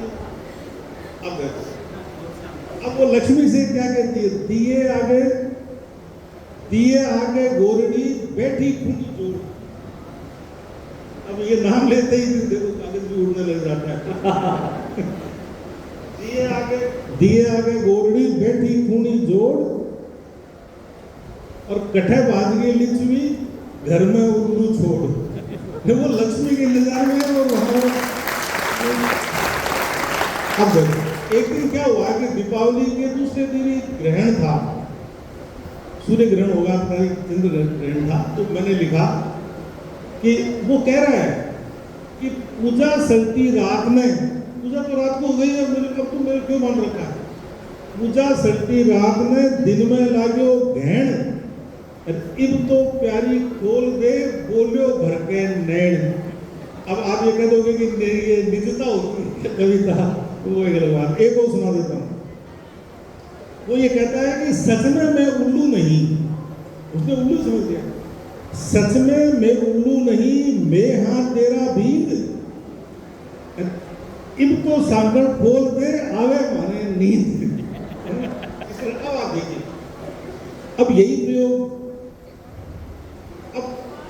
है। अब वो लक्ष्मी से क्या कहती है, दिए आगे गोरडी बैठी खुदी जोड़। अब ये नाम लेते ही देखो कागज भी उड़ने लग जाता है। दिए आगे गोरडी बैठी खूनी जोड़, और कठे बाज गई लिच्छवी घर में उल्लू छोड़। वो लक्ष्मी के इंतजार में है। और वहां अब एक दिन क्या हुआ कि दीपावली के दूसरे दिन ही ग्रहण था, सूर्य ग्रहण होगा, चंद्र ग्रहण था। तो मैंने लिखा कि वो कह रहा है कि पूजा सलती रात में, पूजा तो रात को हो गई है, मैंने कब तुम मेरे क्यों मान रखा है। पूजा सलती रात में दिन में लाग्यो घेण, इब तो प्यारी खोल दे बोलियो भर के नैन। अब आप ये कह दोगे कि ये निजता होती है कविता, तो वो एक अलग बात। एक और सुना देता हूँ। वो ये कहता है कि सच में मैं उल्लू नहीं, उसने उल्लू समझ लिया, सच में मैं उल्लू नहीं, मैं हाँ तेरा भीग, इब तो सांगड़ खोल दे आवे माने नींद। अब आप देखिए, अब यही प्रयोग, अब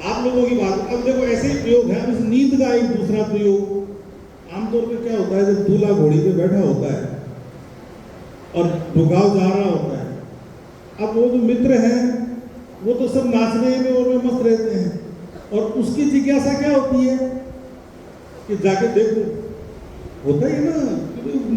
आप लोगों की बात, अब देखो ऐसे ही प्रयोग है। अब इस नींद का एक दूसरा प्रयोग आमतौर पर क्या होता है, जब दूल्हा घोड़ी पे बैठा होता है और रुकाव जा रहा होता है, अब वो जो मित्र हैं वो तो सब नाचने में और में मस्त रहते हैं, और उसकी जिज्ञासा क्या होती है कि जाके देखो, होता ही ना,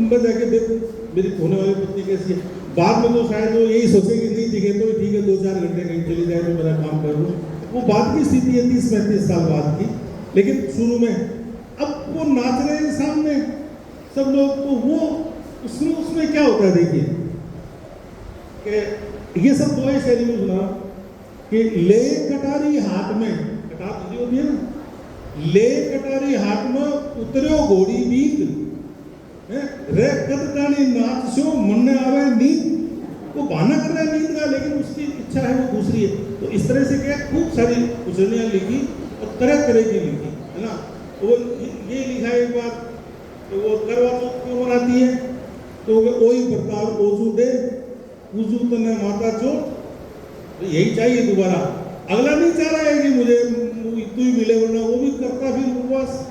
मैं जाके देखो मेरी होने वाली पत्नी कैसी है। बाद में तो शायद वो यही सोचेगी नहीं दिखे तो ठीक है, 2-4 घंटे कहीं चली जाए तो मेरा काम कर लूँ, वो बात की स्थिति है 30-35 साल बाद की। लेकिन शुरू में अब वो नाच रहे हैं सामने सब लोग, तो वो उसमें क्या होता है देखिए कि ये सब दुआई शैली में सुना कि ले कटारी हाथ में, कटार होती है ना, ले कटारी हाथ में उतरो घोड़ी बीत रे कद कानी नाच शो मन आवे नींद। वो बहाना कर रहा है नींद का, लेकिन उसकी इच्छा है वो दूसरी है। तो इस तरह से क्या खूब सारी उजड़ियाँ लिखी और तरह तरह की लिखी है ना। वो ये लिखा एक बार, तो वो करवा चौथ क्यों मनाती है, तो वही प्रताप ओजू दे उजू तने माता चोट, तो यही चाहिए दोबारा। अगला नहीं चाह रहा है कि मुझे तू ही मिले, वरना वो भी करता फिर उपवास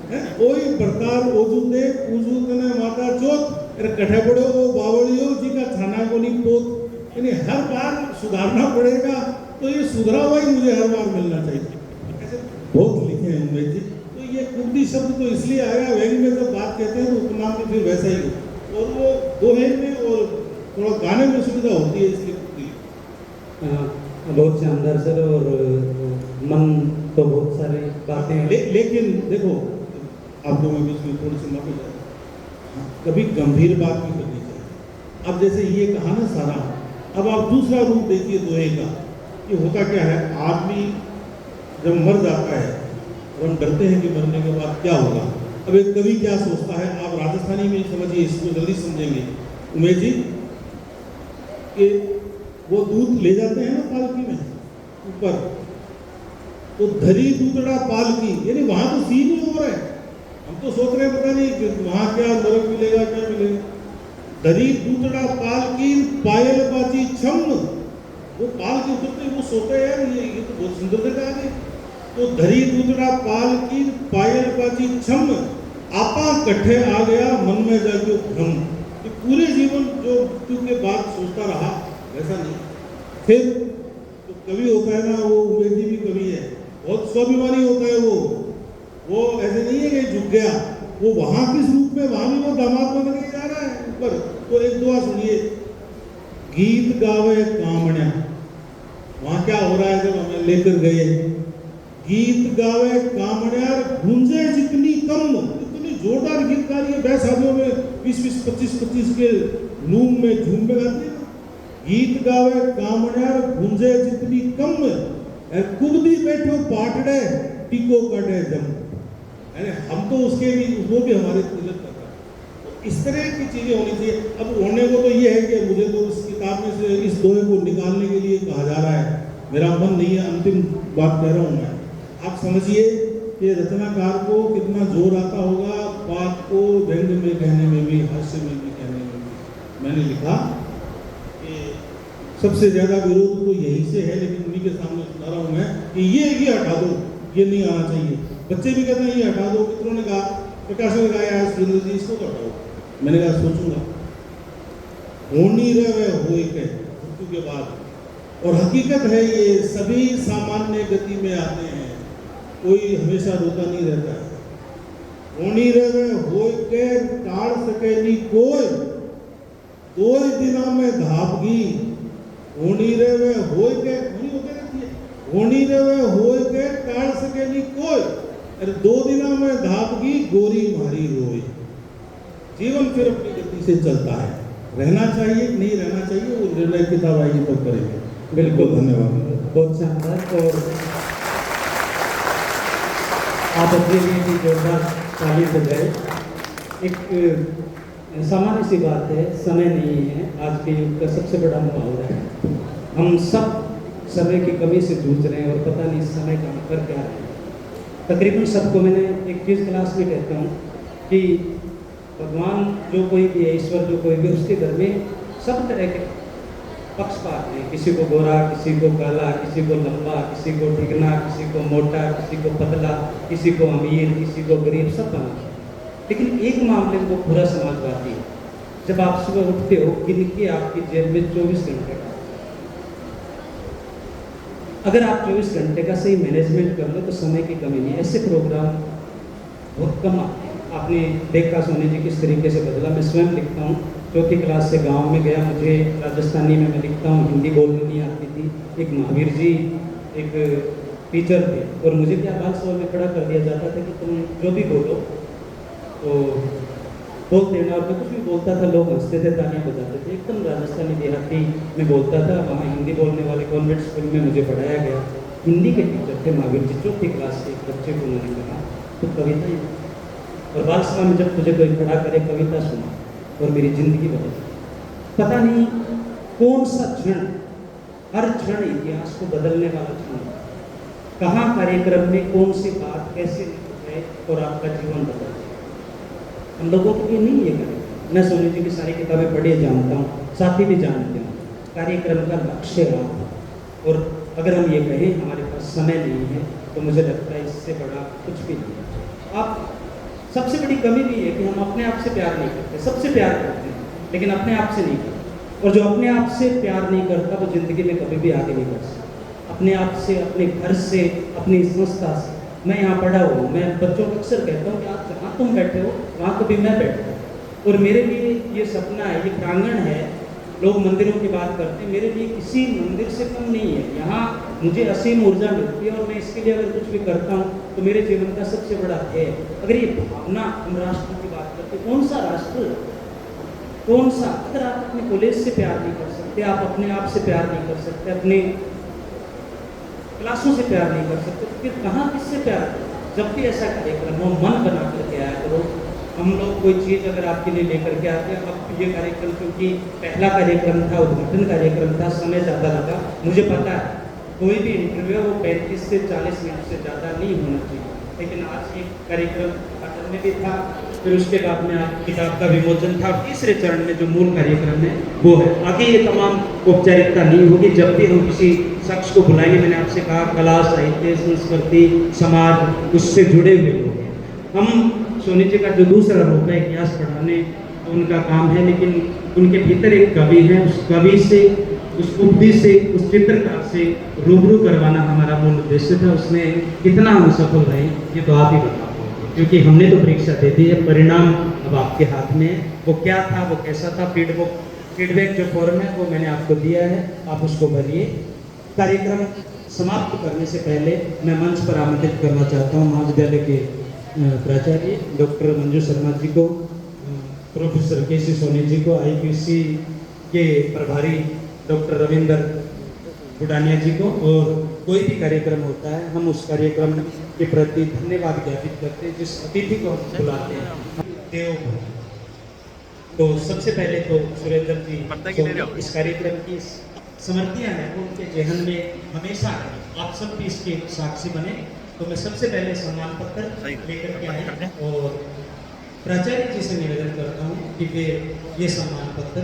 है। वही प्रताप ओजू दे उजू तने माता चोट, कठे पड़े वो बावड़ियों जी का थाना को नहीं पोत। यानी हर बार सुधारना पड़ेगा, तो ये सुधरा हुआ ही मुझे हर बार मिलना चाहिए। ऐसे बहुत लिखे हैं उमेश जी। तो ये कुर्दी शब्द तो इसलिए आया, व्यंग में जब बात कहते हैं तो उपनाम में फिर वैसा ही हो, और वो दोहे में और थोड़ा गाने में सुविधा होती है इसलिए कुर्दी। बहुत शानदार सर, और मन तो बहुत सारी बातें हैं। लेकिन देखो, आपको मैं बीच में थोड़ी सी माफी चाहता हूँ, कभी गंभीर बात भी करनी चाहिए। अब जैसे ये कहा ना सारा, अब आप दूसरा रूप देखिए दोहे का। ये होता क्या है, आदमी जब मर जाता है और हम डरते हैं कि मरने के बाद क्या होगा। अब एक कवि क्या सोचता है, आप राजस्थानी में समझिए, इसको जल्दी समझेंगे उमेश जी, कि वो दूध ले जाते हैं ना पालकी में ऊपर, तो धरी दूतड़ा पालकी, यानी वहां तो सीन ही हो रहा है। हम तो सोच रहे हैं पता नहीं कि वहां क्या नरक मिलेगा क्या मिलेगा। धरी दूतड़ा पालकी पायल बाजी छम, वो पाल के उतरते वो सोते हैं, ये तो बहुत सुंदर जगह है। तो धरी दूतड़ा पालकी पायल बाजी छम, आपा कट्ठे आ गया मन में जाके भ्रम। कि पूरे जीवन जो मृत्यु के बाद सोचता रहा, वैसा नहीं। फिर तो कवि होता है ना, वो उमेश जी भी कवि है, बहुत स्वाभिमानी होता है वो ऐसे नहीं है कि झुक गया। वो वहां किस रूप में, वहां भी वो दामाद बन के जा रहा है ऊपर। तो एक दुआ सुनिए, गीत गावे कामण्या, वहां क्या हो रहा है जब हमें लेकर गए, गीत गावे कामण्या गूंजे जितनी कम, इतनी जोरदार गीत गा रही है, ब्याह शादियों में 20-20, 25-25 के लूम में झूम में गाती है। गीत गावे कामण्या गूंजे जितनी कम, कुबदी बैठो पाटड़े टीको काटे जम। यानी हम तो उसके भी, वो भी हमारे तिलक करता है। तो इस तरह की चीजें होनी चाहिए। अब होने को तो ये है कि मुझे तो इस किताब में से इस दोहे को निकालने के लिए कहा जा रहा है, मेरा मन नहीं है, अंतिम बात कह रहा हूँ मैं। आप समझिए कि रचनाकार को कितना जोर आता होगा बात को व्यंग में कहने में भी, हास्य में भी कहने में भी। मैंने लिखा कि सबसे ज्यादा विरोध तो यही से है, लेकिन उन्हीं के सामने सुना रहा हूँ मैं कि ये हटा दो, ये नहीं आना चाहिए। बच्चे भी कहते हैं ये हटा दो, मित्रों ने कहा, प्रकाश ने कहा यार सुरेंद्र जी इसको हटाओ। मैंने कहा सोचूंगा। होनी रहे हो एक मृत्यु के बाद, और हकीकत है ये सभी सामान्य गति में आते हैं, कोई हमेशा रोता नहीं रहता है। होनी रहे हो के टाल सके नहीं कोई, 2 दिना में धापगी। होनी रहे हो के, होनी होते रहती है, होनी रहे हो के टाल सके नहीं कोई, अरे 2 दिना में धापगी गोरी मारी रोई। जीवन फिर अपनी गति से चलता है। रहना चाहिए नहीं रहना चाहिए वो निर्णय किताब आएगी तब करेंगे। बिल्कुल धन्यवाद। बहुत शानदार। और आप अपने लिए भी जोरदार ताली बजाए। एक सामान्य सी बात है, समय नहीं है आज के युग का सबसे बड़ा मुहावरा है। हम सब समय की कमी से जूझ रहे हैं और पता नहीं समय का कर क्या है। तकरीबन सबको मैंने एक चीज़ क्लास में कहता हूँ कि भगवान जो कोई भी है, ईश्वर जो कोई भी, उसके घर में सब तरह के पक्षपात हैं। किसी को गोरा, किसी को काला, किसी को लंबा, किसी को ठिगना, किसी को मोटा, किसी को पतला, किसी को अमीर, किसी को गरीब, सब बना। लेकिन एक मामले में वो पूरा समाजवादी है। जब आप सुबह उठते हो, गिनके आपकी जेब में 24 घंटे का, अगर आप 24 घंटे का सही मैनेजमेंट कर लो तो समय की कमी नहीं। ऐसे प्रोग्राम बहुत कम आते हैं। आपने देखा सोनी जी किस तरीके से बदला। मैं स्वयं लिखता हूँ, चौथी क्लास से गांव में गया, मुझे राजस्थानी में मैं लिखता हूँ, हिंदी बोलनी नहीं आती थी। एक महावीर जी एक टीचर थे और मुझे क्या बाल सभा में खड़ा कर दिया जाता था कि तुम जो भी बोलो तो बोल देना। और मैं कुछ भी बोलता था, लोग हंसते थे, तालियां बजाते थे। एकदम राजस्थानी देहाती में बोलता था। वहाँ हिंदी बोलने वाले कॉन्वेंट स्कूल में मुझे पढ़ाया गया। हिंदी के टीचर थे महावीर जी। चौथी क्लास के एक बच्चे को उन्होंने कहा तो कविता ही, और बाल सभा में जब तुझे कोई खड़ा करे कविता सुना, और मेरी जिंदगी बदल। पता नहीं कौन सा क्षण, हर क्षण इतिहास को बदलने वाला क्षण, कहाँ कार्यक्रम में कौन सी बात कैसे लिखी है और आपका जीवन बदल जाए। हम लोगों के लिए नहीं ये करें। मैं सोनी जी की सारी किताबें पढ़ी जानता हूँ, साथी भी जानते हैं। कार्यक्रम का लक्ष्य रहा, और अगर हम ये कहें हमारे पास समय नहीं है तो मुझे लगता है इससे बड़ा कुछ भी नहीं है। आप सबसे बड़ी कमी भी है कि हम अपने आप से प्यार नहीं करते। सबसे प्यार करते हैं लेकिन अपने आप से नहीं करते। और जो अपने आप से प्यार नहीं करता वो जिंदगी में कभी भी आगे नहीं बढ़ सकता। अपने आप से, अपने घर से, अपनी संस्था से। मैं यहाँ पढ़ा हुआ हूँ, मैं बच्चों को अक्सर कहता हूँ कि आप जहाँ तुम बैठे हो वहाँ कभी मैं बैठता हूँ। और मेरे लिए ये सपना है, ये प्रांगण है। लोग मंदिरों की बात करते हैं, मेरे लिए किसी मंदिर से कम नहीं है। यहाँ मुझे असीम ऊर्जा मिलती है और मैं इसके लिए अगर कुछ भी करता हूँ तो मेरे जीवन का सबसे बड़ा ध्येय है। अगर ये भावना, हम राष्ट्र की बात करते हैं, कौन सा राष्ट्र, कौन सा, अगर आप अपने कॉलेज से प्यार नहीं कर सकते, आप अपने आप से प्यार नहीं कर सकते, अपने क्लासों से प्यार नहीं कर सकते, तो फिर कहाँ किससे प्यार करें। जब भी ऐसा कार्यक्रम हो मन बना करके आया करो। हम लोग कोई चीज़ अगर आपके लिए लेकर के आते हैं, अब ये कार्यक्रम क्योंकि पहला कार्यक्रम था, उद्घाटन कार्यक्रम था, समय ज़्यादा लगा। मुझे पता है कोई भी इंटरव्यू वो 35 से 40 मिनट से ज़्यादा नहीं होना चाहिए, लेकिन आज एक कार्यक्रम उद्घाटन में भी था, फिर उसके बाद में आप किताब का विमोचन था। तीसरे चरण में जो मूल कार्यक्रम है वो है। आगे ये तमाम औपचारिकता नहीं होगी। जब भी हम किसी शख्स को बुलाएंगे, मैंने आपसे कहा कला, साहित्य, संस्कृति, समाज, उससे जुड़े हुए लोग हैं। हम सोनी जी का जो दूसरा रूप है इतिहास पढ़ाने, तो उनका काम है, लेकिन उनके भीतर एक कवि है। उस कवि से, उस उपदी से, उस चित्रकार से रूबरू करवाना हमारा मूल उद्देश्य था। उसमें कितना हम सफल रहे ये तो आप ही बताओ, क्योंकि हमने तो परीक्षा दे दी है, परिणाम अब आपके हाथ में है। वो क्या था, वो कैसा था, फीडबैक जो फॉर्म है वो मैंने आपको दिया है, आप उसको भरिए। कार्यक्रम समाप्त करने से पहले मैं मंच पर आमंत्रित करना चाहता हूँ महाविद्यालय के प्राचार्य डॉक्टर मंजू शर्मा जी को, प्रोफेसर के.सी. सोनी जी को, IPC के प्रभारी डॉक्टर रविंदर बुडानिया जी को। और कोई भी कार्यक्रम होता है हम उस कार्यक्रम के प्रति धन्यवाद ज्ञापित करते हैं जिस अतिथि को हम बुलाते हैं देव भव। तो सबसे पहले तो सुरेंद्र जी इस कार्यक्रम की समर्थियां हैं, उनके जहन में हमेशा आप सब भी इसके साक्षी बने। तो मैं सबसे पहले सम्मान पत्र लेकर के आया और प्राचार्य जी से निवेदन करता हूँ कि वे ये सम्मान पत्र